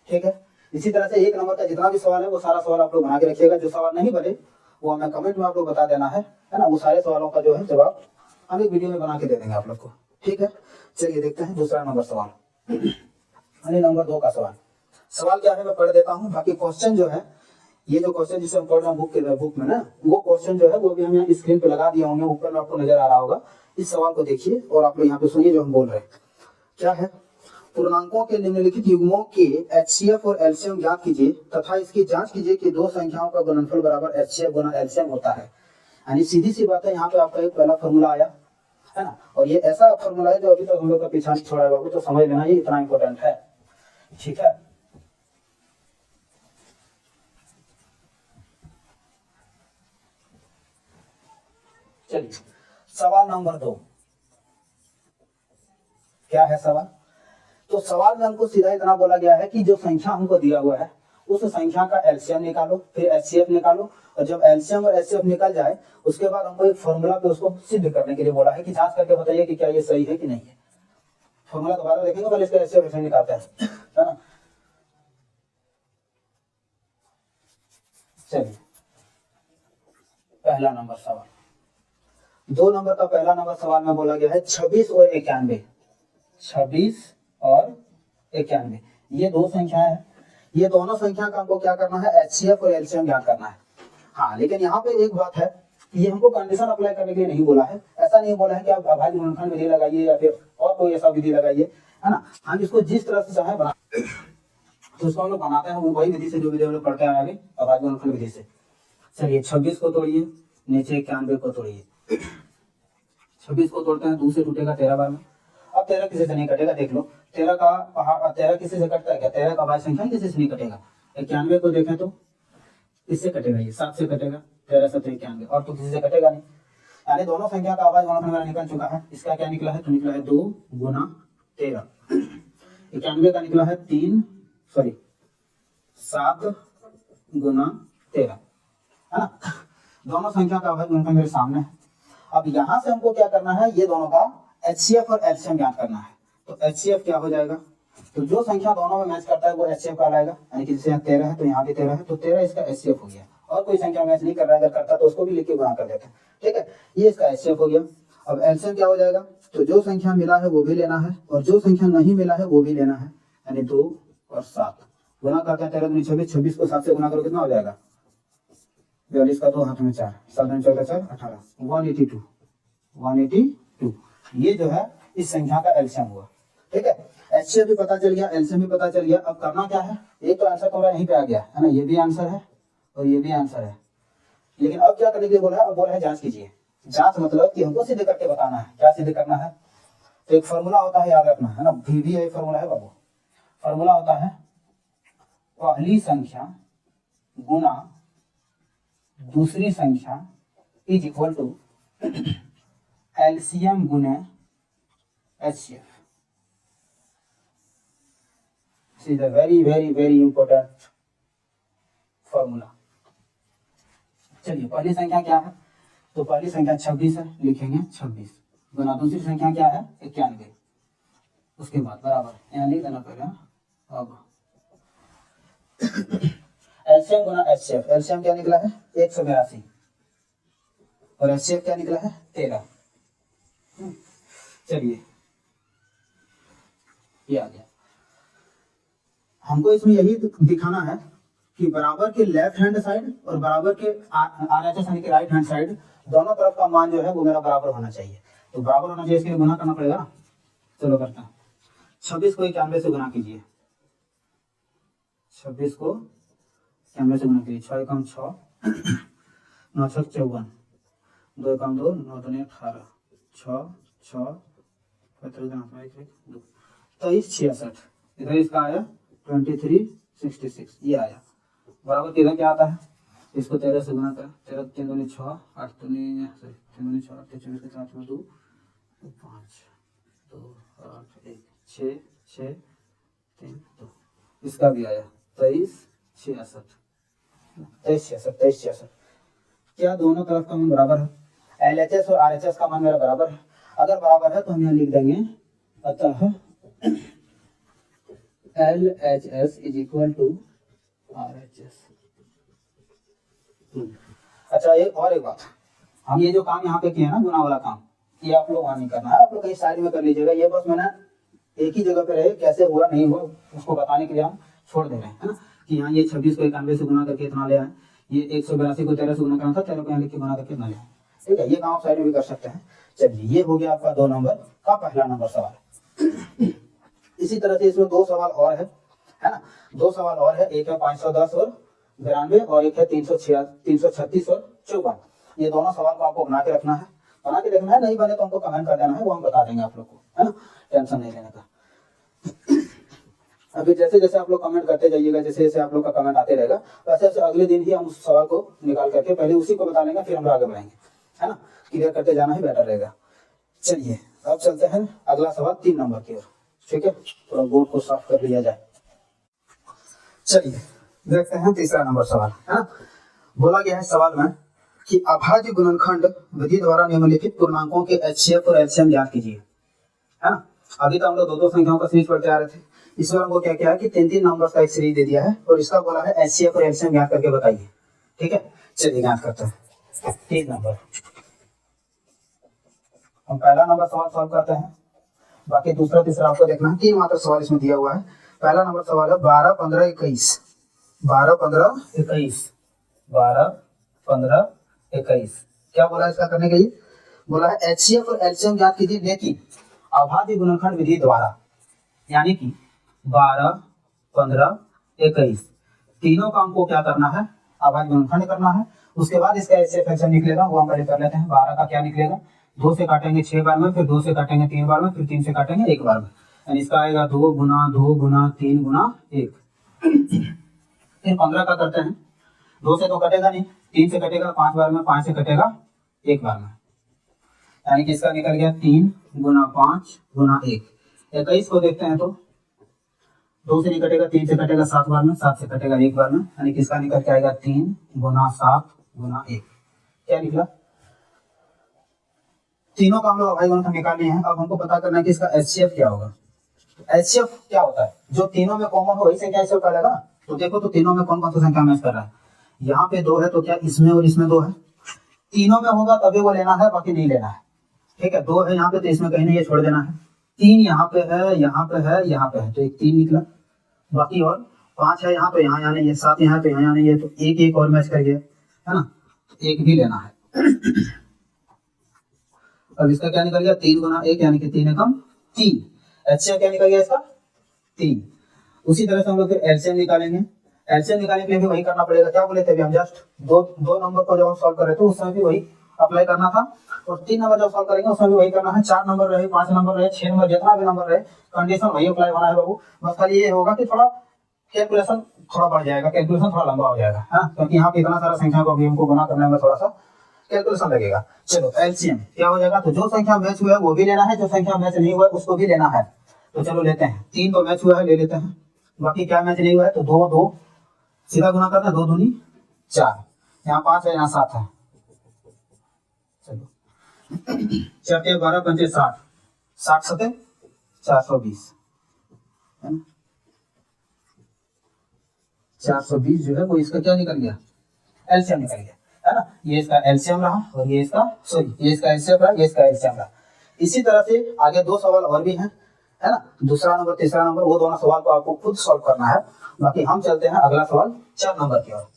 ठीक है, इसी तरह से 1 नंबर का जितना भी सवाल है वो सारा सवाल आप लोग बना के रखिएगा, जो सवाल नहीं बने वो हमें कमेंट में आप लोग बता देना है ना, वो सारे सवालों का जो है जवाब हम एक वीडियो में बना के दे देंगे आप लोग को। ठीक है, चलिए देखते हैं दूसरा नंबर सवाल, नंबर 2 का सवाल। सवाल क्या है मैं पढ़ देता हूँ, बाकी क्वेश्चन जो है, ये जो क्वेश्चन जिसे हम पढ़ रहे हैं बुक में ना, वो क्वेश्चन जो है वो भी हम यहाँ स्क्रीन पे लगा दिया होंगे, ऊपर में आपको नजर आ रहा होगा। इस सवाल को देखिए और आप लोग यहाँ पे सुनिए जो हम बोल रहे हैं। क्या है, पूर्णांकों के निम्नलिखित युग्मों के HCF और LCM ज्ञात कीजिए तथा इसकी जांच कीजिए कि दो संख्याओं का गुणनफल बराबर HCF गुना LCM होता है। यानी सीधी सी बात है, यहाँ पे आपका एक पहला फॉर्मूला आया है ना, और ये ऐसा फॉर्मूला है जो अभी तक हम लोग का पीछा नहीं छोड़ा है बाबू, तो समझ लेना ये इतना इंपॉर्टेंट है। ठीक है, चलिए सवाल नंबर 2 क्या है सवाल, तो सवाल में हमको सीधा इतना बोला गया है कि जो संख्या हमको दिया हुआ है उस संख्या का LCM निकालो, फिर HCF निकालो, और जब LCM और HCF निकल जाए उसके बाद हमको एक फॉर्मूला पे उसको सिद्ध करने के लिए बोला है कि जांच करके बताइए कि क्या ये सही है कि नहीं है। फॉर्मूला दोबारा देखेंगे, पहले इसका HCF निकालते हैं, है ना। चलिए पहला नंबर सवाल, 2 नंबर का पहला नंबर सवाल में बोला गया है 26 और 91, 26 और 91 ये दो संख्या है, ये दोनों संख्या का हमको क्या करना है, HCF और LCM ज्ञात करना है। हाँ, लेकिन यहाँ पे एक बात है, ये हमको कंडीशन अप्लाई करने के लिए नहीं बोला है, ऐसा नहीं बोला है कि आप अभाज्य गुणनखंड विधि लगाइए या फिर और कोई ऐसा विधि लगाइए, है ना। हम इसको जिस तरह से चाहे बना, तो उसको हम लोग बनाते हैं वो वही विधि से जो विधि हम लोग पढ़ते हैं आगे, अभाज्य गुणनखंड विधि से। चलिए 26 को तोड़िए, नीचे 91 को तोड़िए, 26 को तोड़ते हैं 2 से टूटेगा 13 बार में। अब 13 किसी से नहीं कटेगा, देख लो 13 का पहाड़ 13 किसी से कटता है क्या, 13 का अभाज्य संख्या किसी से नहीं कटेगा। 91 को देखें तो इससे कटेगा, ये 7 से कटेगा, 13 7 91, और तो किसी से कटेगा नहीं, यानी दोनों संख्या का अभाज्य गुणनखंड मेरा निकल चुका है। इसका क्या निकला है, तो निकला है 2 गुना 13, 91 का निकला है 7 गुना 13, है ना। दोनों संख्या का अभाज्य गुणनखंड मेरे सामने है। अब यहां से हमको क्या करना है, ये दोनों का HCF और LCM ज्ञात करना है। तो HCF क्या हो जाएगा, तो जो संख्या दोनों में मैच करता है वो HCF कहलाएगा, यानी कि जैसे यहाँ 13 है तो यहाँ भी 13 है, तो 13 इसका HCF हो गया, और कोई संख्या मैच नहीं कर रहा है, अगर करता तो उसको भी लिख के गुणा कर देते हैं। ठीक है, ये इसका HCF हो गया। अब LCM क्या हो जाएगा, तो जो संख्या मिला है वो भी लेना है और जो संख्या नहीं मिला है वो भी लेना है, यानी 2 और 7 गुना करते हैं, 13 दूनी 26, 26 को 7 से गुना करो कितना हो जाएगा, 42 का 2 हाथ में 4, 7 दूनी 14 4 18, 182 ये जो है इस संख्या का LCM हुआ। ठीक है, HCF भी पता चल गया, LCM भी पता चल गया। अब करना क्या है, एक तो आंसर तुम्हारा यहीं पे आ गया है ना, ये भी आंसर है और ये भी आंसर है, लेकिन अब क्या करने के लिए बोला है, अब बोला है जांच कीजिए। जांच मतलब कि हमको सिद्ध करके बताना है, क्या सिद्ध करना है, तो एक फॉर्मूला होता है, याद रखना है ना, VBI फॉर्मूला है बाबू। फॉर्मूला होता है पहली संख्या गुना दूसरी संख्या इज इक्वल टू LCM गुने HCF। This is a very very very important formula. चलिए पहली संख्या क्या है, तो पहली संख्या 26 है, लिखेंगे 26 गुना दूसरी संख्या क्या है 91, उसके बाद बराबर यहाँ लिख देना पहले। अब एलसीएम गुना एचसीएफ, एलसीएम क्या निकला है 182 और एचसीएफ क्या निकला है 13। चलिए ये आ गया। हमको इसमें यही दिखाना है कि बराबर के लेफ्ट हैंड साइड और बराबर के आरएचएस यानी कि राइट हैंड साइड दोनों तरफ का मान जो है वो मेरा बराबर होना चाहिए। तो बराबर होना चाहिए, इसके लिए गुना करना पड़ेगा ना। चलो करते हैं, 26 को 91 से गुना कीजिए, 26 को 91 से गुना कीजिए, 6 एकम 6 9 छक 54 2 एकम 2 9 दूनी 18 6 6 23 66 इधर इसका आया 2366 ये आया। बराबर किधर क्या आता है, इसको 13 से गुना कर, 13 3 दूनी 6 8 दूनी 3 दूनी 6 8 24 के साथ में 2 5 2 8 1 6 6 3 2 इसका भी आया 23 66 23 66 23 66। क्या दोनों तरफ का मान बराबर है, एलएचएस और आरएचएस का मान मेरा बराबर है। अगर बराबर है तो हम यहाँ लिख देंगे अतः LHS is equal to RHS। अच्छा एक और एक बात, हम ये जो काम यहाँ पे किए ना गुना वाला काम, ये आप लोग वहाँ नहीं करना है, आप लोग कहीं साइड में कर लीजिएगा। ये बस मैंने एक ही जगह पे रहे, कैसे हुआ नहीं हुआ उसको बताने के लिए हम छोड़ दे रहे हैं, है ना। कि यहाँ ये 26 को 91 से गुना करके इतना ले आए, ये 182 को 13 से गुना करना था, 13 को यहाँ लिख के गुना करके इतना ले आए, ठीक है। ये काम आप साइड में भी कर सकते हैं। चलिए ये हो गया आपका 2 नंबर का पहला नंबर सवाल। इसी तरह से इसमें 2 सवाल और है ना, 2 सवाल और है, एक है 510 और 92 और एक है 336 और 54। ये दोनों सवाल को आपको बना के रखना है, बना के देखना है, नहीं बने तो हमको कमेंट कर देना है, वो हम बता देंगे आप लोग को, है ना, टेंशन नहीं लेने का। अभी जैसे जैसे आप लोग कमेंट करते जाइएगा, जैसे जैसे आप लोग का कमेंट आते रहेगा, वैसे वैसे अगले दिन ही हम उस सवाल को निकाल करके पहले उसी को बता लेंगे, फिर हम आगे बढ़ेंगे, है ना। क्लियर करते जाना ही बेटर रहेगा। चलिए अब चलते हैं अगला सवाल 3 नंबर की ओर, ठीक है। थोड़ा बोर्ड को साफ कर लिया जाए। चलिए देखते हैं तीसरा नंबर सवाल, है ना। बोला गया है सवाल में कि अभाज्य गुणनखंड विधि द्वारा निम्नलिखित पूर्णांकों के एचसीएफ और एलसीएम ज्ञात कीजिए, है ना। अभी तो हम लोग 2-2 संख्याओं का सीरीज पढ़ते आ रहे थे, इस बार हमको क्या क्या है कि 3-3 नंबर्स का एक सीरीज दे दिया है और इसका बोला है एचसीएफ और एलसीएम ज्ञात करके बताइए, ठीक है। चलिए ज्ञात करते हैं 3 नंबर। हम पहला नंबर सवाल सॉल्व करते हैं, बाकी दूसरा तीसरा आपको देखना है। 3 मात्र सवाल इसमें दिया हुआ है। पहला नंबर सवाल है 12 15 21 12 15 21 12 15 21। क्या बोला है इसका करने के लिए, बोला है एचसीएफ और एलसीएम ज्ञात कीजिए लेकिन अभाज्य गुणनखंड विधि द्वारा, यानी कि 12 15 21 तीनों का हमको क्या करना है, अभाज्य गुणनखंड करना है। उसके बाद इसका एचसीएफ एलसीएम निकलेगा, वो हम पहले कर लेते हैं। 12 का क्या निकलेगा, 2 से काटेंगे 6 बार में, फिर 2 से काटेंगे 3 बार में, फिर 3 से काटेंगे 1 बार में, यानी इसका आएगा 2 गुना 2 गुना 3 गुना 1। फिर 15 का करते हैं, 2 से तो कटेगा नहीं, 3 से कटेगा 5 बार में, 5 से कटेगा 1 बार में, यानी कि इसका निकल गया 3 गुना 5 गुना 1। 21 को देखते हैं तो 2 से नहीं कटेगा, 3 से कटेगा 7 बार में, 7 से कटेगा 1 बार में, यानी कि इसका निकल के आएगा 3 गुना 7 गुना 1। क्या निकला, तीनों का हम लोग अभाज्य गुणनखंड निकाल लिए हैं। अब हमको पता करना है कि इसका एचसीएफ क्या होगा। एचसीएफ क्या होता है, जो तीनों में कॉमन हो वही संख्या एचसीएफ कर लेगा ना। तो देखो तो तीनों में कौन कौन सी संख्या मैच कर रहा है, यहाँ पे 2 है तो क्या इसमें और इसमें 2 है, तीनों में होगा तभी वो लेना है, बाकी नहीं लेना है, ठीक है। 2 है यहाँ पे तो इसमें कहीं नहीं, ये छोड़ देना है। 3 यहाँ पे है, यहाँ पे है, यहाँ पे है, तो एक 3 निकला, बाकी और 5 है यहाँ पे, यहाँ यहाँ नहीं है, 7 यहाँ पे यहाँ नहीं है, तो एक और मैच कर गया, है ना, तो 1 भी लेना है। अब इसका क्या निकल गया 3 गुना 1 यानी कि 3 एकम 3। एचसीएफ क्या निकल गया इसका 3। उसी तरह से हम लोग फिर एलसीएम निकालेंगे। एलसीएम निकालने के लिए भी वही करना पड़ेगा, क्या बोले थे अभी हम जस्ट दो नंबर को जब हम सॉल्व कर रहे थे उसमें भी वही अप्लाई करना था, और 3 नंबर जब सॉल्व करेंगे उसमें भी वही करना है। 4 नंबर रहे, 5 नंबर रहे, 6 नंबर, जितना भी नंबर रहे कंडीशन वही अप्लाई होना है बाबू। बस खाली ये होगा कि थोड़ा कैलकुलेशन थोड़ा बढ़ जाएगा, कैलकुलेशन थोड़ा लंबा हो जाएगा, है, क्योंकि यहाँ पे इतना सारा संख्या को भी हमको गुना करने में थोड़ा सा कैलकुलेशन लगेगा। चलो एलसीएम क्या हो जाएगा, तो जो संख्या मैच हुआ है वो भी लेना है, जो संख्या मैच नहीं हुआ है उसको भी लेना है। तो चलो लेते हैं, 3 तो मैच हुआ है, ले लेते हैं, बाकी क्या मैच नहीं हुआ है, तो 2 2 सीधा गुना करना, 2 दूनी 4, यहाँ 5 है, यहाँ 7 है। चलो 4 के 12 पंचे 60, 60 सते 420 है ना, 420 जो है वो इसका क्या निकल गया, एलसीएम निकल गया, है ना। ये इसका एलसीएम रहा और ये इसका ये इसका एलसीएम रहा, ये इसका एलसीएम रहा। इसी तरह से आगे 2 सवाल और भी हैं, है ना, दूसरा नंबर तीसरा नंबर, वो दोनों सवाल को आपको खुद सॉल्व करना है। बाकी हम चलते हैं अगला सवाल 4 नंबर की ओर,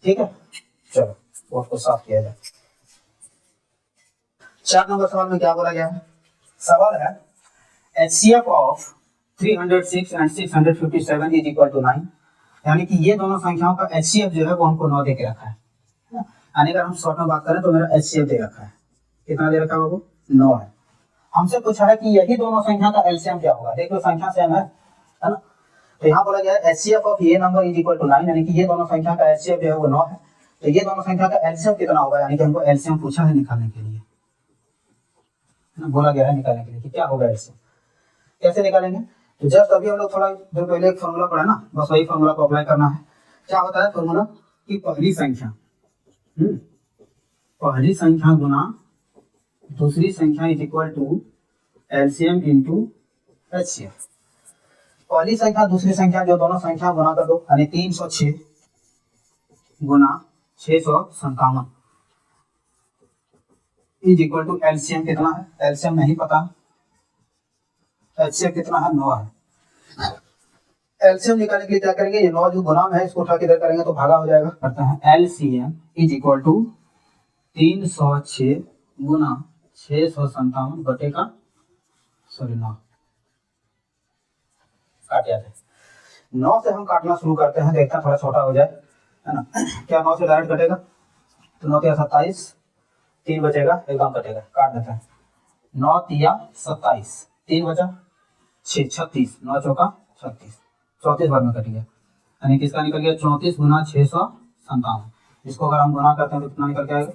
ठीक है। चलो बोर्ड को साफ किया जाए। 4 नंबर सवाल में क्या बोला गया है, सवाल है HCF of 306 and 657 is equal to 9, यानी कि ये दोनों संख्याओं का HCF जो है वो हमको 9 दे के रखा है। यानी अगर हम शॉर्ट में बात करें तो मेरा HCF दे रखा है, कितना दे रखा है बाबू, 9 है। हमसे पूछा है कि यही दोनों संख्या का एलसीएम क्या होगा, देख लो संख्या सेम है ना। तो यहाँ बोला गया है HCF ऑफ ये नंबर इज इक्वल टू 9, यानी कि ये दोनों संख्या का HCF जो है वो 9 है। तो ये दोनों संख्या का एलसीएम कितना होगा, यानी कि हमको एलसीएम पूछा है निकालने के लिए, बोला गया है निकालने के लिए कि क्या होगा एलसीएम, कैसे निकालेंगे। तो जस्ट अभी हम लोग थोड़ा देर पहले एक फॉर्मूला पढ़ा ना, बस वही फॉर्मूला को अप्लाई करना है। क्या होता है फॉर्मूला कि पहली संख्या गुना दूसरी संख्या is equal to LCM into HCF. पहली संख्या दूसरी संख्या जो दोनों संख्या गुना कर दो, यानी 306 गुना 657 इज इक्वल टू एलसीएम कितना है, एलसीएम नहीं पता, एचसीएफ कितना है, 9 है। एलसीएम निकालने के लिए क्या करेंगे, ये 9 जो गुना में है इसको उठा के इधर करेंगे तो भागा हो जाएगा। करते हैं एलसीएम इज इक्वल टू 306 गुना 657 बटे का 9 काट जाते हैं। 9 से हम काटना शुरू करते हैं, देखते हैं थोड़ा छोटा हो जाए, है ना। क्या 9 से डायरेक्ट कटेगा, तो 9 तिया 27, 3 बचेगा, एकदम कटेगा, काट देते हैं। 9 तिया 27, 3 बचा 6, 36, 9 चौका 36, 34 बार में कट गया, यानी किसका निकल गया 34 गुना 657। इसको अगर हम गुना करते हैं तो कितना निकल के आएगा,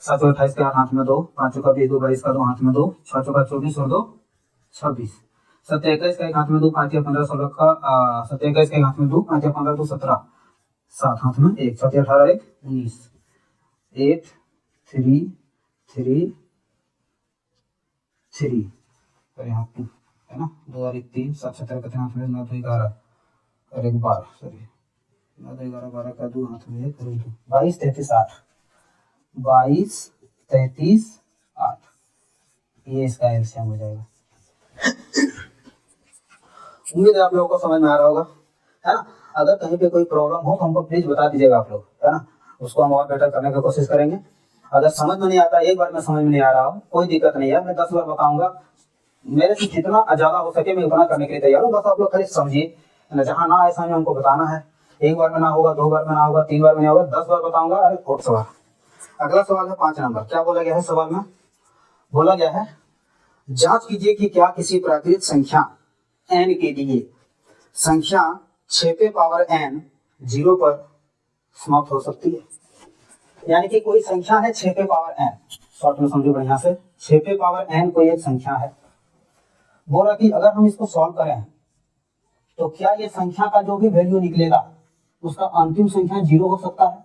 7 और 28 के हाथ में 2, 5 चौका 20, 2 22 का 2 हाथ में 2, 6 चौका 24 और 2 26, 7 21 का एक हाथ में 2, 5 या 15 16 का 7 21 का एक हाथ में 2, 5 या 15 2 17, 7 हाथ में 1, 7 18 1 19, 8 3 3 3 और यहाँ 2 है ना, 2 और 1 3, 7 17 का हाथ में 9 2 11 और 1 12, सॉरी 9 2 11 12 का 2 हाथ में 1 और 2, 22 33 8, 22 33 8, ये इसका एलसीएम हो जाएगा। उम्मीद है आप लोगों को समझ में आ रहा होगा, है ना। अगर कहीं पे कोई प्रॉब्लम हो तो हमको प्लीज बता दीजिएगा आप लोग, है ना, उसको हम और बेटर करने की कोशिश करेंगे। अगर समझ में नहीं आता, एक बार में समझ में नहीं आ रहा हो, कोई दिक्कत नहीं है, मैं 10 बार बताऊंगा, मेरे से जितना ज्यादा हो सके मैं उतना करने के लिए तैयार हूँ। बस आप लोग खाली समझिए, जहाँ ना आए समझ में हमको बताना है। एक बार में ना होगा, 2 बार में ना होगा, 3 बार में नहीं होगा, 10 बार बताऊंगा। अरे और सवाल, अगला सवाल है 5 नंबर। क्या बोला गया है सवाल में, बोला गया है जांच कीजिए कि क्या किसी प्राकृतिक संख्या n के लिए संख्या 6 पे पावर n 0 पर समाप्त हो सकती है। यानी कि कोई संख्या है 6 पे पावर n, शॉर्ट में समझो बढ़िया से, 6 पे पावर n कोई एक संख्या है। बोला कि अगर हम इसको सॉल्व करें तो क्या ये संख्या का जो भी वैल्यू निकलेगा उसका अंतिम संख्या 0 हो सकता है।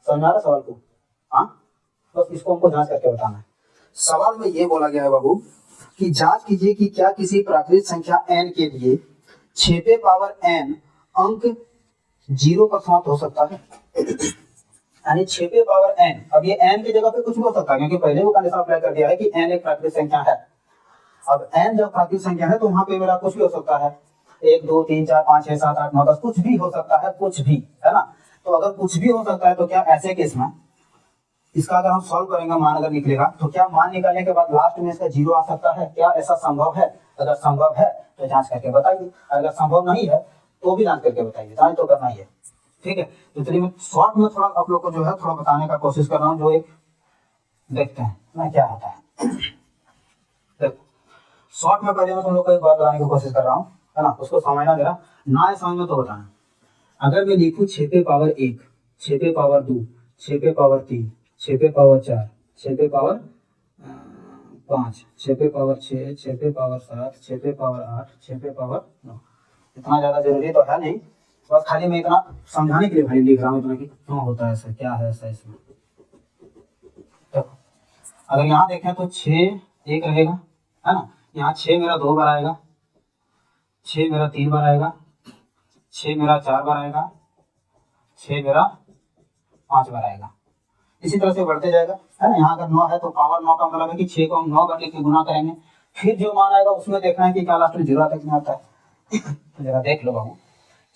समझ आ रहा सवाल को, हाँ, बस इसको हमको जांच करके बताना है। सवाल में ये बोला गया है बाबू कि जांच कीजिए कि क्या किसी प्राकृतिक संख्या n के लिए 6 पे पावर n अंक 0 पर समाप्त हो सकता है। यानी 6 पे पावर n, अब ये n की जगह पे कुछ भी हो सकता है, क्योंकि पहले वो कंडीशन अप्लाई कर दिया है कि n एक प्राकृतिक संख्या है। अब n जब प्राकृतिक संख्या है तो वहां पे मेरा कुछ भी हो सकता है, 1 2 3 4 5 6 7 8 9 10, कुछ भी हो सकता है, कुछ भी, है ना। तो अगर कुछ भी हो सकता है तो क्या ऐसे केस में इसका अगर हम सॉल्व करेंगे, मान अगर निकलेगा तो क्या मान निकालने के बाद लास्ट में इसका 0 आ सकता है, क्या ऐसा संभव है। अगर संभव है तो जांच करके बताइए, अगर संभव नहीं है तो भी जांच करके बताइए, जांच तो करना ही है, ठीक है। तो चलिए मैं शॉर्ट में थोड़ा आप लोग को जो है थोड़ा बताने का कोशिश कर रहा हूँ, जो एक देखते हैं ना क्या होता है। देखो शॉर्ट में पहले मैं तुम लोग को एक बात बताने की कोशिश कर रहा हूँ, है ना, उसको समझना जरा, ना समझ में तो बताना। अगर मैं लिखूं 6 पे पावर 1, 6 पे पावर 2, 6 पे पावर 3, 6 पे पावर 4, 6 पे पावर 5, 6 पे पावर 6, 6 पे पावर 7, 6 पे पावर 8, 6 पे पावर 9, इतना ज्यादा जरूरी तो है नहीं, बस खाली मैं इतना समझाने के लिए भाई लिख रहा हूँ इतना कि क्यों होता है ऐसा, क्या है ऐसा इसमें। तो अगर यहाँ देखें तो 6 एक रहेगा, है ना, यहाँ 6 मेरा 2 बार आएगा, 6 मेरा 3 बार आएगा, 6 मेरा 4 बार आएगा, 6 मेरा 5 बार आएगा, इसी तरह से बढ़ते जाएगा, है ना। यहाँ अगर 9 है तो पावर 9 का मतलब है कि 6 को हम 9 बार लेके गुना करेंगे, फिर जो मान आएगा उसमें देखना है कि क्या लास्ट में 0 तक में आता है। तो जरा देख लो बाबू,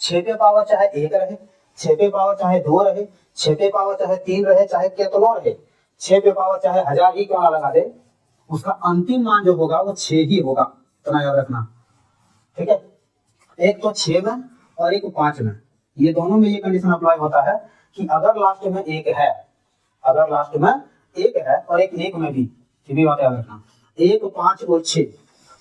6 पे पावर चाहे 1 रहे, 6 पे पावर चाहे 2 रहे, 6 पे पावर चाहे 3 रहे, चाहे कितना रहे, 6 पे पावर चाहे 1000 ही क्यों ना लगा दे, उसका अंतिम मान जो होगा वो 6 ही होगा, इतना याद रखना, ठीक है। एक तो 6 में और एक 5 में, ये दोनों में ये कंडीशन अप्लाई होता है कि अगर लास्ट में 1 है, अगर लास्ट में 1 है और एक 1 में भी, ये भी बात याद रखना, 1, 5 और 6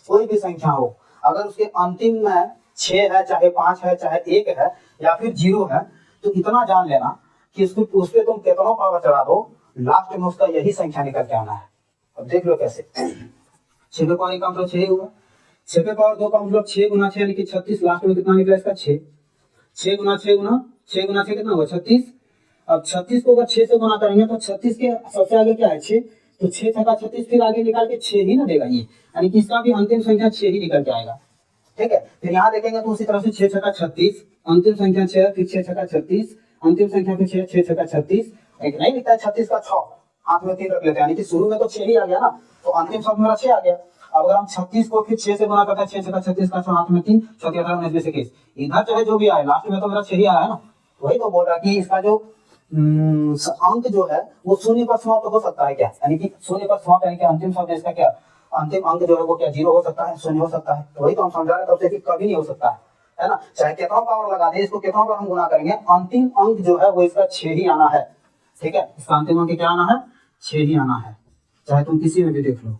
कोई भी संख्या हो, अगर उसके अंतिम में 6 है, चाहे 5 है, चाहे 1 है या फिर 0 है, तो इतना जान लेना कि उस पर तुम कितना पावर चढ़ा दो, लास्ट में उसका यही संख्या निकल के आना है। अब देख लो कैसे, 6 पे पावर का मतलब 6 होगा, 6 पे पावर 2 का मतलब 6 गुना 6 यानी कि 36, लास्ट में कितना निकला इसका 6, 6 गुना 6 गुना 6 गुना 6 कितना होगा 36। अब 36 को अगर 6 से गुना करेंगे तो 36 के सबसे आगे क्या है 6, तो 6 छक्का 36, फिर आगे निकाल के 6 ही ना देगा ये, यानी कि इसका भी अंतिम संख्या 6 ही निकल के आएगा, ठीक है। फिर यहाँ देखेंगे तो उसी तरह से 6 छक्का 36, अंतिम संख्या 6, फिर 6 छक्का 36, अंतिम संख्या फिर 6, 6 छक्का 36, एक नहीं लिखता है 36 का 6, हाथ में 3 रख लेते हैं, यानी कि शुरू में तो 6 ही आ गया ना, तो अंतिम शब्द मेरा 6 आ गया। अब अगर हम 36 को फिर 6 से गुना करते हैं, 6 छक्का 36 का 6, हाथ में 3, 6 18 19 21, इधर चाहे जो भी आए लास्ट में तो मेरा 6 ही आया है ना, वही तो बोल रहा कि इसका जो अंक जो है वो 0 पर समाप्त हो सकता है क्या, यानी कि 0 पर समाप्त, यानी कि अंतिम शब्द इसका क्या, अंतिम अंक जो है वो क्या 0 हो सकता है, 0 हो सकता है, तो वही तो हम समझा रहे तब से कि कभी नहीं हो सकता है ना, चाहे कितना पावर लगा दे, इसको कितना पर हम गुना करेंगे, अंतिम अंक जो है वो इसका 6 ही आना है, ठीक है, इसका अंतिम अंक क्या आना है 6 ही आना है, चाहे तुम किसी में भी देख लो,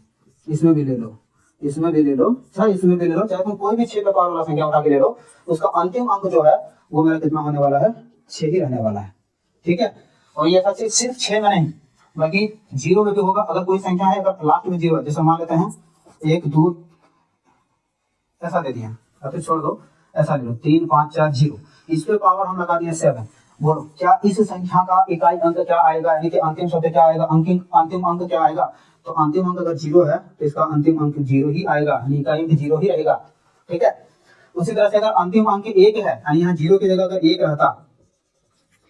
इसमें भी ले लो, इसमें भी ले लो, चाहे इसमें भी ले लो, चाहे तुम कोई भी 6 पे पावर वाला संख्या उठा के ले लो, उसका अंतिम अंक जो है वो मेरा कितना होने वाला है 6 ही रहने वाला है, ठीक है। और ये ऐसा सिर्फ 6 में नहीं बल्कि 0 में भी होगा, अगर कोई संख्या है अगर लास्ट में 0 है, जैसे मान लेते हैं 1 2 ऐसा दे दिया, या फिर छोड़ दो ऐसा ले लो 3 5 4 0, इस पे पावर हम लगा दिए 7, बोलो क्या इस संख्या का इकाई अंक क्या आएगा, यानी कि अंतिम शब्द क्या आएगा, अंतिम अंक क्या आएगा, तो अंतिम अंक अगर 0 है तो इसका अंतिम अंक 0 ही आएगा, यानी इकाई अंक 0 ही रहेगा, ठीक है। उसी तरह से अगर अंतिम अंक 1 है, यानी यहाँ 0 की जगह अगर 1 रहता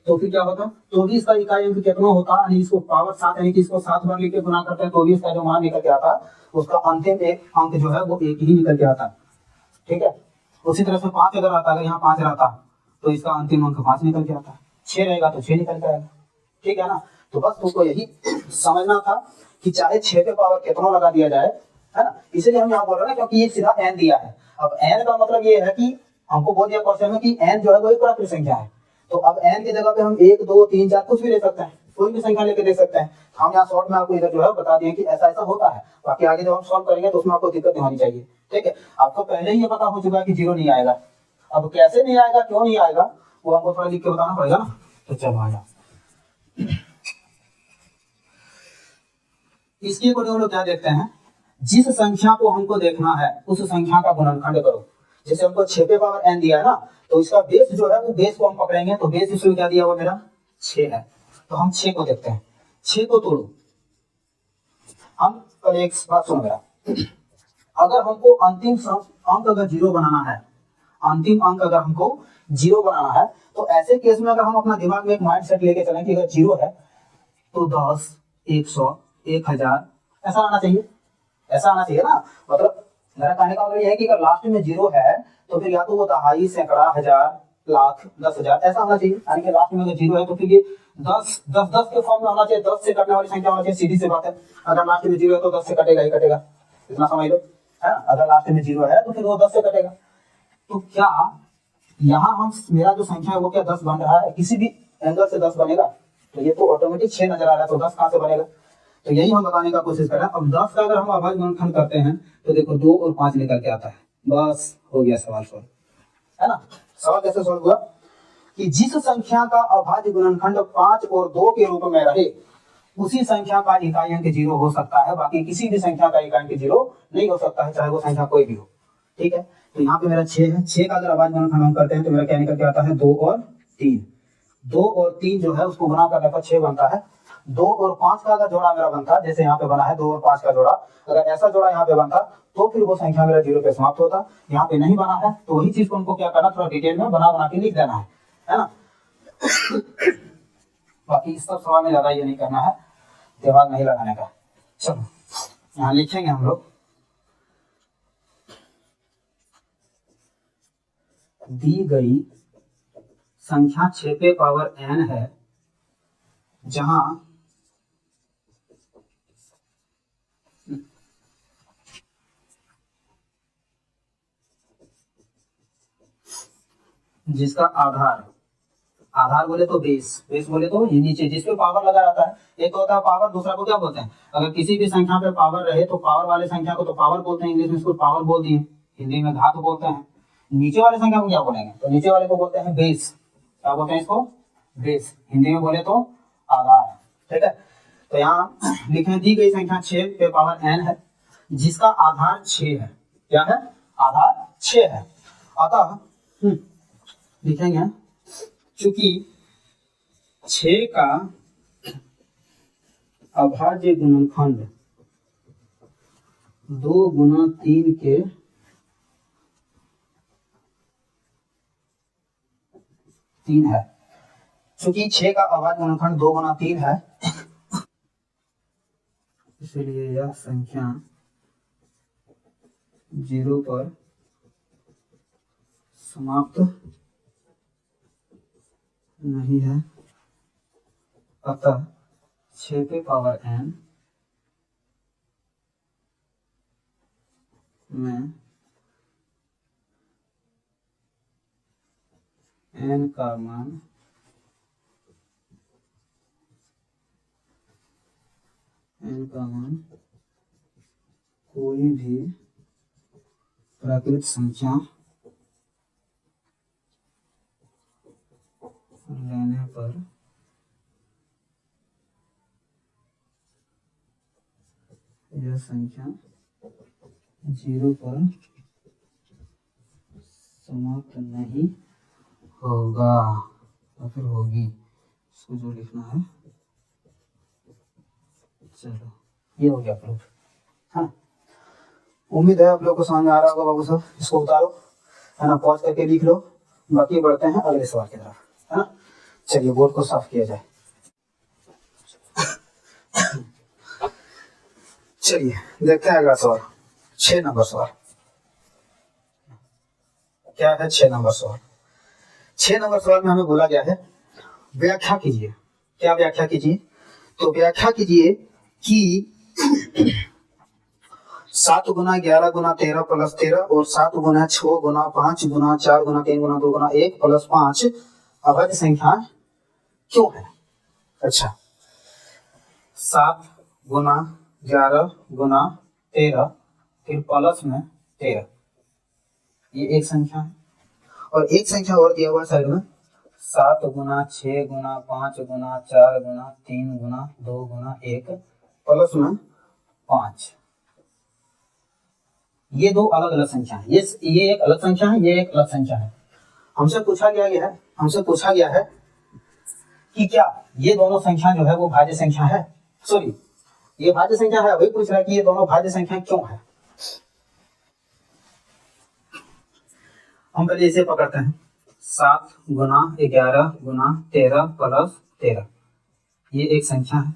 तो फिर क्या होता, तो भी इसका इकाई अंक कितना होता, यानी इसको पावर 7, यानी कि इसको 7 बार लेके गुना करते हैं तो भी इसका जो मान निकल के आता उसका अंतिम एक अंक जो है वो 1 ही निकल के आता, ठीक है। उसी तरह से 5 अगर आता, अगर यहाँ 5 रहता तो इसका अंतिम अंक 5 निकल के आता, 6 रहेगा तो 6 निकल के आएगा, ठीक है ना। तो बस तुमको यही समझना था कि चाहे 6 पे पावर कितना लगा दिया जाए, है ना, इसलिए हम यहाँ बोल रहे हैं क्योंकि ये सीधा n दिया है। अब n का मतलब ये है कि हमको बोल दिया क्वेश्चन में कि n जो है वो एक प्राकृत संख्या है, तो अब n की जगह पे हम 1 2 3 4 कुछ भी ले सकते हैं, कोई भी संख्या लेके दे सकते हैं। हम यहाँ शॉर्ट में आपको इधर जो है बता दिए कि ऐसा ऐसा होता है, बाकी आगे जब हम सॉल्व करेंगे तो उसमें आपको दिक्कत नहीं होनी चाहिए, ठीक है। आपको पहले ही ये पता हो चुका है कि 0 नहीं आएगा, अब कैसे नहीं आएगा क्यों नहीं आएगा वो हमको थोड़ा लिख के बताना पड़ेगा ना, तो चलो आ जाओ। इसके अकॉर्डिंग हम लोग क्या देखते हैं, जिस संख्या को हमको देखना है उस संख्या का गुणनखंड करो, जैसे हमको 6 पे पावर n दिया है ना, तो इसका बेस जो है वो बेस को हम पकड़ेंगे, तो बेस इसमें क्या दिया हुआ मेरा 6 है, तो हम 6 को देखते हैं, 6 को तोड़ो। हम कल एक बात सुनो मेरा, अगर हमको अंतिम अंक अगर 0 बनाना है, अंतिम अंक अगर हमको 0 बनाना है, तो ऐसे केस में अगर हम अपना दिमाग में एक माइंड सेट लेके चलें कि अगर 0 है तो 10 100 1000 ऐसा आना चाहिए, ऐसा आना चाहिए ना। मतलब मेरा कहने का मतलब यह है कि अगर लास्ट में 0 है तो फिर या तो वो दहाई सैकड़ा हजार लाख 10,000 ऐसा होना चाहिए, यानी कि लास्ट में अगर 0 है तो फिर ये 10 10 10 के फॉर्म में होना चाहिए, 10 से कटने वाली संख्या होना चाहिए, सीधी सी बात है। अगर लास्ट में 0 है तो 10 से कटेगा ही कटेगा, इतना समझ लो, है ना। अगर लास्ट में 0 है तो फिर वो 10 से कटेगा, तो क्या यहाँ हम मेरा जो संख्या है वो क्या 10 बन रहा है, किसी भी एंगल से 10 बनेगा, तो ये तो ऑटोमेटिक 6 नजर आ रहा है, तो 10 कहां से बनेगा, तो यही हम बताने का कोशिश कर रहे हैं। अब 10 का अगर हम अभाज्य गुणनखंड करते हैं तो देखो 2 और 5 निकल के आता है, बस हो गया सवाल सॉल्व, है ना। सवाल कैसे सॉल्व हुआ कि जिस संख्या का अभाज्य गुणनखंड 5 और 2 के रूप में रहे उसी संख्या का इकाई अंक 0 हो सकता है, बाकी किसी भी संख्या का इकाई अंक 0 नहीं हो सकता है, चाहे वो संख्या कोई भी हो, ठीक है। तो यहाँ पे मेरा 6 है, 6 का अगर अभाज्य गुणनखंड हम करते हैं तो मेरा क्या निकल के आता है 2 और 3। 2 और 3 जो है उसको गुना करने पर 6 बनता है। 2 और 5 का अगर जोड़ा मेरा बनता, जैसे यहाँ पे बना है 2 और 5 का जोड़ा, अगर ऐसा जोड़ा यहाँ पे बनता तो फिर वो संख्या मेरा 0 पे समाप्त होता। यहाँ पे नहीं बना है तो वही चीज को उनको क्या करना, थोड़ा डिटेल में बना के लिख देना है ना। बाकी इस सब सवाल में ज्यादा ये नहीं करना है, दिमाग नहीं लगाने का। चलो यहाँ लिखेंगे हम लोग, दी गई संख्या 6 पे पावर n है जहां जिसका आधार बोले तो बेस बोले तो ये नीचे जिस पे पावर लगा रहता है, एक होता है पावर, दूसरा को क्या बोलते हैं, अगर किसी भी संख्या पे पावर रहे तो पावर वाले संख्या को तो पावर बोलते हैं, इंग्लिश में इसको पावर बोल दिए, हिंदी में घात बोलते हैं। नीचे वाले संख्या को क्या बोलेंगे, तो नीचे वाले को बोलते हैं बेस। क्या बोलते हैं इसको, बेस, हिंदी में बोले तो आधार। ठीक है, तो यहाँ लिखें दी गई संख्या 6 पे पावर n है जिसका आधार 6 है। क्या है, आधार 6 है। अतः लिखेंगे चूंकि 6 का अभाज्य गुणनखंड 2 गुना 3 के 3 है। चूंकि 6 का अभाज्य गुणनखंड 2 गुना 3 है, इसलिए यह संख्या 0 पर समाप्त नहीं है। अतः 6 पे पावर n में n का मान कोई भी प्राकृत संख्या लेने पर यह संख्या 0 पर समाप्त नहीं होगा, या फिर होगी, इसको जो लिखना है। चलो ये हो गया प्रूफ, है ना। उम्मीद है आप लोग को समझ में आ रहा होगा बाबू साहब। इसको उतारो, है ना, पॉज करके लिख लो। बाकी बढ़ते हैं अगले सवाल की तरफ, है ना। चलिए बोर्ड को साफ किया जाए। चलिए देखते हैं अगला सवाल, 6 नंबर सवाल। क्या है 6 नंबर सवाल। 6 नंबर सवाल में हमें बोला गया है व्याख्या कीजिए। क्या व्याख्या कीजिए, तो व्याख्या कीजिए कि 7 गुना 11 गुना 13 प्लस 13 और 7 गुना 6 गुना 5 गुना 4 गुना 3 गुना 2 गुना 1 प्लस 5 अभाज्य संख्या क्यों है। अच्छा, 7 गुना 11 गुना 13 फिर प्लस में 13, ये एक संख्या है। और एक संख्या और दिया हुआ साइड में 7 गुना 6 गुना 5 गुना 4 गुना 3 गुना 2 गुना 1 प्लस में 5। ये दो अलग अलग संख्या है, ये एक अलग संख्या है, ये एक अलग संख्या है। हमसे पूछा गया है कि क्या ये दोनों संख्या जो है वो भाज्य संख्या है, सॉरी ये भाज्य संख्या है। वही पूछ रहा है कि ये दोनों भाज्य संख्या क्यों है। हम पहले इसे पकड़ते हैं, 7 गुना 11 गुना 13 प्लस 13, ये एक संख्या है।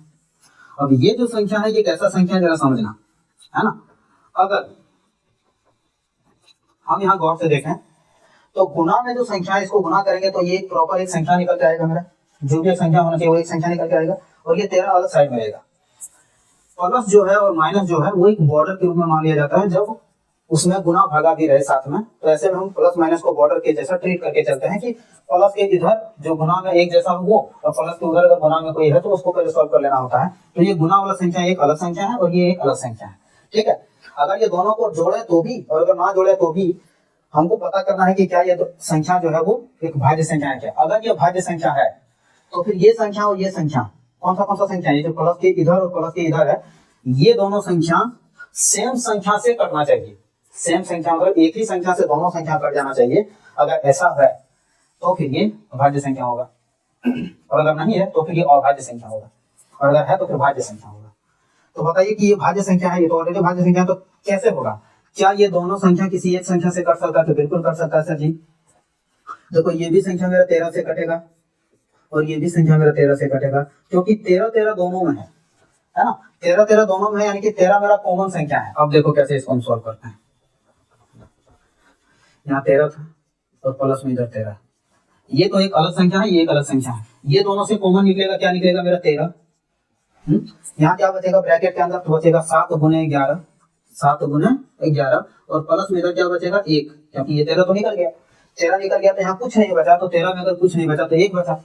अब ये जो संख्या है ये कैसा संख्या है जरा समझना, है ना। अगर हम यहाँ गौर से देखें तो गुना में जो संख्या है इसको गुना करेंगे तो ये प्रॉपर एक संख्या निकल के आएगा। मेरा जो भी एक संख्या होना चाहिए वो एक संख्या निकल के आएगा, और ये 13 अलग साइड में रहेगा। प्लस जो है और माइनस जो है वो एक बॉर्डर के रूप में मान लिया जाता है, जब उसमें गुना भागा भी रहे साथ में, तो ऐसे में हम प्लस माइनस को बॉर्डर के जैसा ट्रीट करके चलते हैं कि प्लस के इधर जो गुना में एक जैसा हो और प्लस के उधर अगर गुना में कोई है तो उसको पहले सॉल्व कर लेना होता है। तो ये गुना वाला संख्या एक अलग संख्या है और ये एक अलग संख्या है, ठीक है। अगर ये दोनों को जोड़े तो भी और अगर ना जोड़े तो भी हमको पता करना है कि क्या ये संख्या जो है वो एक भाज्य संख्या है क्या। अगर ये भाज्य संख्या है तो फिर ये संख्या और ये संख्या कौन सा संख्या है, ये जो प्लस के इधर और प्लस के इधर है, ये दोनों संख्या सेम संख्या से कटना चाहिए। सेम संख्या मतलब एक ही संख्या से दोनों संख्या कट जाना चाहिए। अगर ऐसा है तो फिर ये भाज्य संख्या होगा, और अगर नहीं है तो फिर ये अभाज्य संख्या होगा, और अगर है तो फिर भाज्य संख्या होगा। तो बताइए कि ये भाज्य संख्या है, ये तो ऑलरेडी भाज्य संख्या है, तो कैसे होगा? क्या ये दोनों संख्या किसी एक संख्या से कट सकता है? तो बिल्कुल कट सकता है सर जी। देखो ये भी संख्या मेरा 13 से कटेगा और ये भी संख्या मेरा 13 से कटेगा, क्योंकि 13 13 दोनों में है ना, 13 13 दोनों में है, यानी कि 13 मेरा कॉमन संख्या है। अब देखो कैसे इसको हम सॉल्व करते हैं। यहाँ 13 था और प्लस में इधर 13, ये तो एक अलग संख्या है, ये एक अलग संख्या है, ये दोनों से कॉमन निकलेगा, क्या निकलेगा मेरा 13। यहाँ क्या बचेगा ब्रैकेट के अंदर? तो बचेगा 7 गुने 11, 7 गुने 11, और प्लस में इधर क्या बचेगा 1, क्योंकि ये 13 तो निकल गया, 13 निकल गया तो यहाँ कुछ नहीं बचा, तो 13 में अगर कुछ नहीं बचा तो 1 बचा,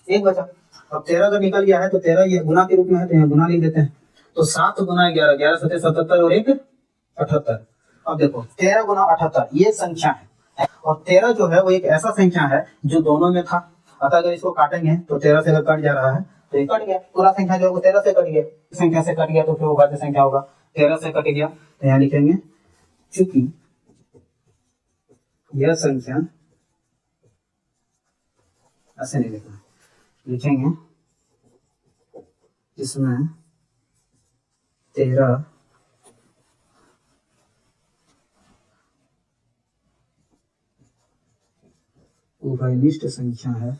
1 बचा। अब 13 अगर निकल गया है तो 13 ये गुना के रूप में है, तो यहाँ गुना लिख देते हैं। तो 7 गुना 11, 11 7 77 और 1 78। अब देखो 13 गुना 78 ये संख्या है, और 13 जो है वो एक ऐसा संख्या है जो दोनों में था, अतः अगर इसको काटेंगे तो 13 से अगर कट जा रहा है तो ये कट गया, पूरा संख्या जो है वो 13 से कट गया, संख्या से कट गया तो फिर वो भाज्य संख्या होगा। 13 से कट गया तो यहाँ लिखेंगे चूंकि यह संख्या, ऐसे नहीं लिखना, लिखेंगे जिसमें 13 उभयनिष्ठ संख्या है,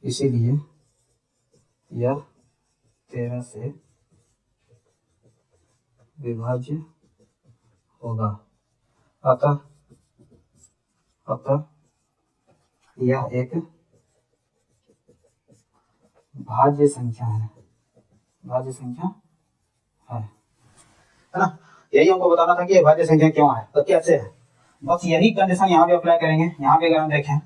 इसीलिए यह 13 से विभाज्य होगा। अतः यह एक भाज्य संख्या है, भाज्य संख्या है ना। यही हमको बताना था कि ये भाज्य संख्या क्यों है, तो कैसे है, बस यही कंडीशन यहाँ पे अप्लाई करेंगे। यहाँ पे अगर हम देखें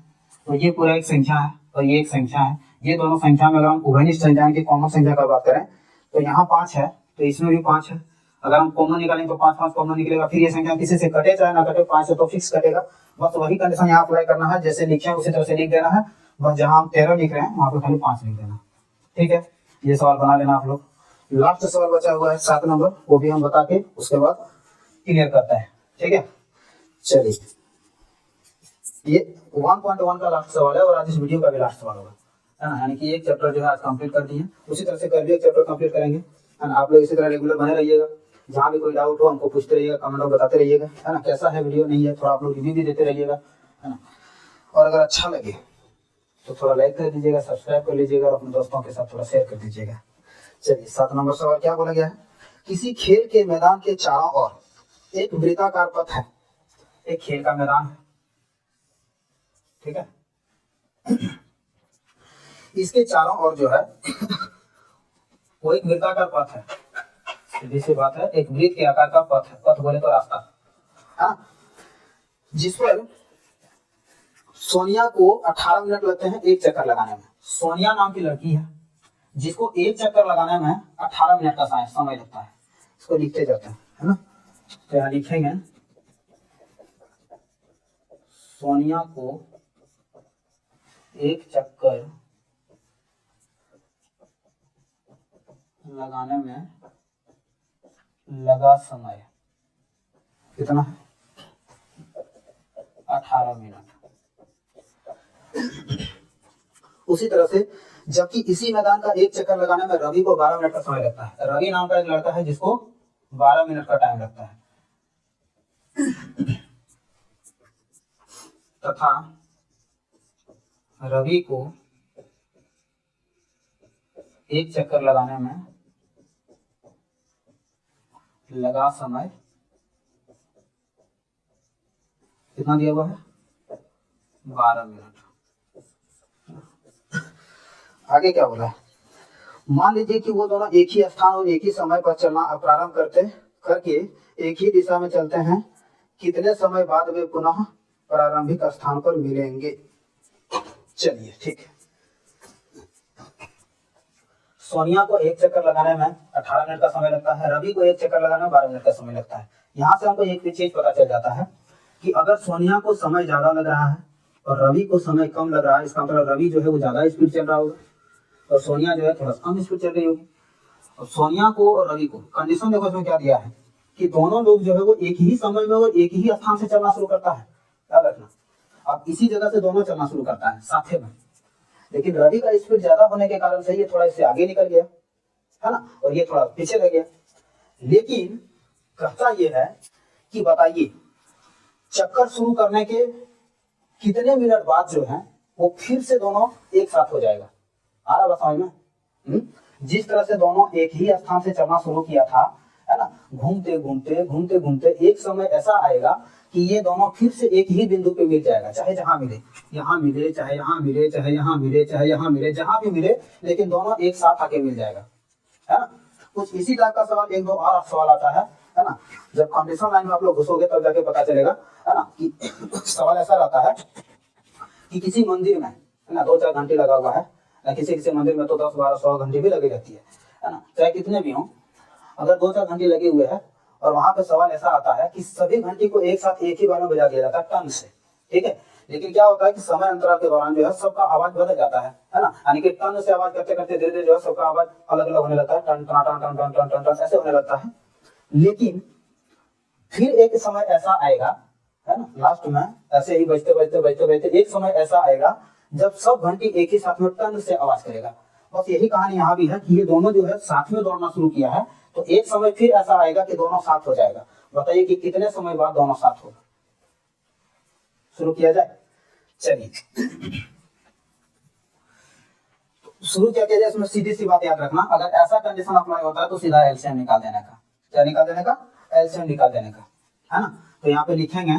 तो ये पूरा एक संख्या है और ये एक संख्या है, ये दोनों संख्या में अगर हम उभयनिष्ठ संख्या की कॉमन संख्या का बात करें तो यहाँ 5 है, तो इसमें भी 5 है, अगर हम कॉमन निकालेंगे तो 5 5 कॉमन निकलेगा, फिर ये संख्या किसी से कटे चाहे ना कटे, 5 से तो फिक्स कटेगा। बस वही कंडीशन यहाँ अप्लाई करना है, जैसे लिखे हैं उसी तरह से लिख देना है, बस जहाँ हम 13 लिख रहे हैं वहाँ पे खाली 5 लिख देना, ठीक है। ये सवाल बना लेना आप लोग। लास्ट सवाल बचा हुआ है 7 नंबर, वो भी हम बता के उसके बाद क्लियर करते हैं, ठीक है। चलिए ये 1.1 का लास्ट सवाल है और आज इस वीडियो का भी लास्ट सवाल होगा, है ना, यानी कि एक चैप्टर जो है आज कंप्लीट कर दिए, उसी तरह से कल भी एक चैप्टर कंप्लीट करेंगे, है ना। आप लोग इसी तरह रेगुलर बने रहिएगा, जहाँ भी कोई डाउट हो हमको पूछते रहिएगा, कमेंट में बताते रहिएगा, है ना। कैसा है वीडियो नहीं है, थोड़ा आप लोग रिव्यू भी देते रहिएगा, है ना। और अगर अच्छा लगे तो थोड़ा लाइक कर दीजिएगा, सब्सक्राइब कर लीजिएगा और अपने दोस्तों के साथ थोड़ा शेयर कर दीजिएगा। चलिए 7 नंबर सवाल क्या बोला गया है, किसी खेल के मैदान के चारों ओर एक वृत्ताकार पथ है, एक खेल का मैदान है, ठीक है। इसके चारों ओर जो है वो एक वृत्ताकार पथ है, सीधी सी बात है, एक वृत्त के आकार का पथ है, पथ बोले तो रास्ता, हाँ, जिस पर सोनिया को 18 मिनट लगते हैं एक चक्कर लगाने में। सोनिया नाम की लड़की है जिसको एक चक्कर लगाने में 18 मिनट का समय लगता है। इसको लिखते जाते हैं, है ना। तो यहाँ लिखेंगे सोनिया को एक चक्कर लगाने में लगा समय कितना है, 18 मिनट। उसी तरह से जबकि इसी मैदान का एक चक्कर लगाने में रवि को 12 मिनट का समय लगता है। रवि नाम का एक लड़का है जिसको 12 मिनट का टाइम लगता है, तथा रवि को एक चक्कर लगाने में लगा समय कितना दिया हुआ है, 12 मिनट। आगे क्या बोला है, मान लीजिए कि वो दोनों एक ही स्थान और एक ही समय पर चलना प्रारंभ करके एक ही दिशा में चलते हैं, कितने समय बाद वे पुनः प्रारंभिक स्थान पर मिलेंगे। चलिए ठीक है, सोनिया को एक चक्कर लगाने में 18 मिनट का समय लगता है, रवि को एक चक्कर लगाने में 12 मिनट का समय लगता है। यहाँ से हमको एक भी चीज पता चल जाता है कि अगर सोनिया को समय ज्यादा लग रहा है और रवि को समय कम लग रहा है, इसका मतलब रवि जो है वो ज्यादा स्पीड चल रहा होगा, और सोनिया जो है थोड़ा कम स्पीड चल रही होगी। और सोनिया को और रवि को कंडीशन देखो इसमें क्या दिया है कि दोनों लोग जो है वो एक ही समय में और एक ही स्थान से चलना शुरू करता है, याद रखना। अब इसी जगह से दोनों चलना शुरू करता है साथे में, लेकिन रवि का स्पीड ज्यादा होने के कारण से ये थोड़ा इससे आगे निकल गया, है ना, और ये थोड़ा पीछे रह गया। लेकिन कहता ये है कि बताइए चक्कर शुरू करने के कितने मिनट बाद जो है वो फिर से दोनों एक साथ हो जाएगा। आ रहा समझ में? जिस तरह से दोनों एक ही स्थान से चलना शुरू किया था, है ना, घूमते घूमते एक समय ऐसा आएगा कि ये दोनों फिर से एक ही बिंदु पे मिल जाएगा, चाहे जहां मिले, यहाँ मिले, चाहे यहाँ मिले, चाहे यहाँ मिले, चाहे यहाँ मिले, जहां भी मिले, लेकिन दोनों एक साथ आके मिल जाएगा, है ना। कुछ इसी टाइप का सवाल एक दो और सवाल आता है ना। जब कंडीशन लाइन में आप लोग घुसोगे तब जाके पता चलेगा, है ना, कि सवाल ऐसा रहता है कि किसी मंदिर में, है ना, 2-4 घंटे लगा हुआ है, किसी मंदिर में तो 10-12-100 घंटे भी लगी रहती है ना, चाहे कितने भी हों, अगर 2-4 घंटे लगे हुए हैं और वहां पे सवाल ऐसा आता है कि सभी घंटी को एक साथ एक ही बार में बजा दिया जाता है टन से, ठीक है। लेकिन क्या होता है कि समय अंतराल के दौरान जो है सबका आवाज बदल जाता है ना, यानी कि टन से आवाज करते करते धीरे धीरे जो है सबका आवाज अलग अलग होने लगता है, टन टन टन टन टन टन टन ऐसे होने लगता है। लेकिन फिर एक समय ऐसा आएगा, है ना, लास्ट में ऐसे ही बजते एक समय ऐसा आएगा जब सब घंटी एक ही साथ में टन से आवाज करेगा। बस यही कहानी यहाँ भी है कि ये दोनों जो है साथ में दौड़ना शुरू किया है, तो एक समय फिर ऐसा आएगा कि दोनों साथ हो जाएगा। बताइए कि कितने समय बाद दोनों साथ होगा। शुरू किया जाए, चलिए शुरू क्या किया जाए। इसमें सीधी सी बात याद रखना, अगर ऐसा कंडीशन अप्लाई होता है तो सीधा एलसीएम निकाल देने का। क्या निकाल देने का? एलसीएम निकाल देने का, है ना। तो यहाँ पे लिखेंगे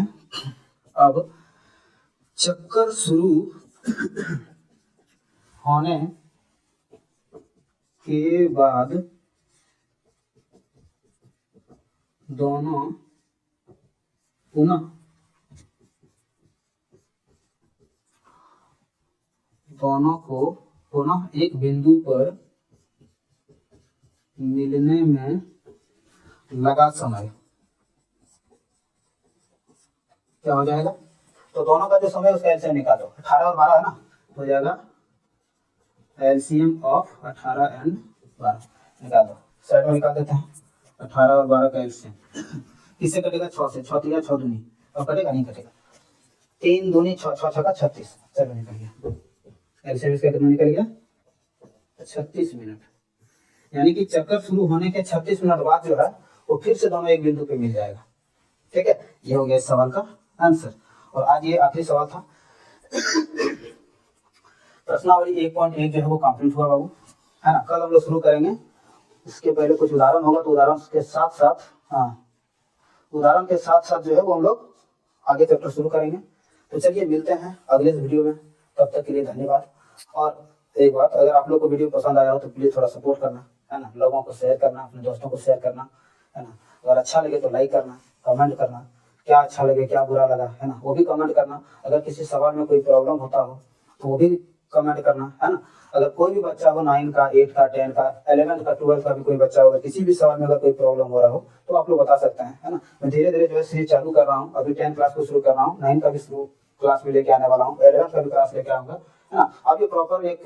अब चक्कर शुरू होने के बाद दोनों को पुनः एक बिंदु पर मिलने में लगा समय क्या हो जाएगा। तो दोनों का जो समय उसका एलसीएम निकालो, 18 और 12 है ना, हो जाएगा एलसीएम ऑफ 18 एंड 12 निकाल दो, साइड में निकाल देते हैं। 18 और 12 का एलसीएम किससे कटेगा? 6 से। 6 3 6 दूनी, और कटेगा नहीं कटेगा, 3 दूनी 6 6 6 का 36, चलो निकल गया एलसीएम इसका कितना निकल गया? 36 मिनट। यानी कि चक्कर शुरू होने के 36 मिनट बाद जो है वो फिर से दोनों एक बिंदु पे मिल जाएगा, ठीक है। ये हो गया इस सवाल का आंसर। और आज ये आखिरी सवाल था। प्रश्नावली 1.1 जो है वो कंप्लीट हुआ बाबू, है ना। कल हम लोग शुरू करेंगे, इसके पहले कुछ उदाहरण होगा, तो उदाहरण के साथ साथ, हाँ, उदाहरण के साथ साथ जो है वो हम लोग आगे चैप्टर शुरू करेंगे। तो चलिए मिलते हैं अगले वीडियो में, तब तक के लिए धन्यवाद। और एक बात, अगर आप लोग को वीडियो पसंद आया हो तो प्लीज थोड़ा सपोर्ट करना, है ना, लोगों को शेयर करना, अपने दोस्तों को शेयर करना, है ना। अगर अच्छा लगे तो लाइक करना, कमेंट करना, क्या अच्छा लगे क्या बुरा लगा, है ना, वो भी कमेंट करना। अगर किसी सवाल में कोई प्रॉब्लम होता हो तो वो भी कमेंट करना, है ना। अगर कोई भी बच्चा हो 9 का, 8 का, 10 का, 11 का, 12 का भी कोई बच्चा होगा, किसी भी सवाल में अगर कोई प्रॉब्लम हो रहा हो तो आप लोग बता सकते हैं, है ना। मैं धीरे धीरे जो है सीरीज चालू कर रहा हूँ, अभी 10 क्लास को शुरू कर रहा हूँ, 9 का भी शुरू क्लास में लेके आने वाला हूँ, 11 का भी क्लास लेके आऊंगा, है ना। अब ये प्रॉपर एक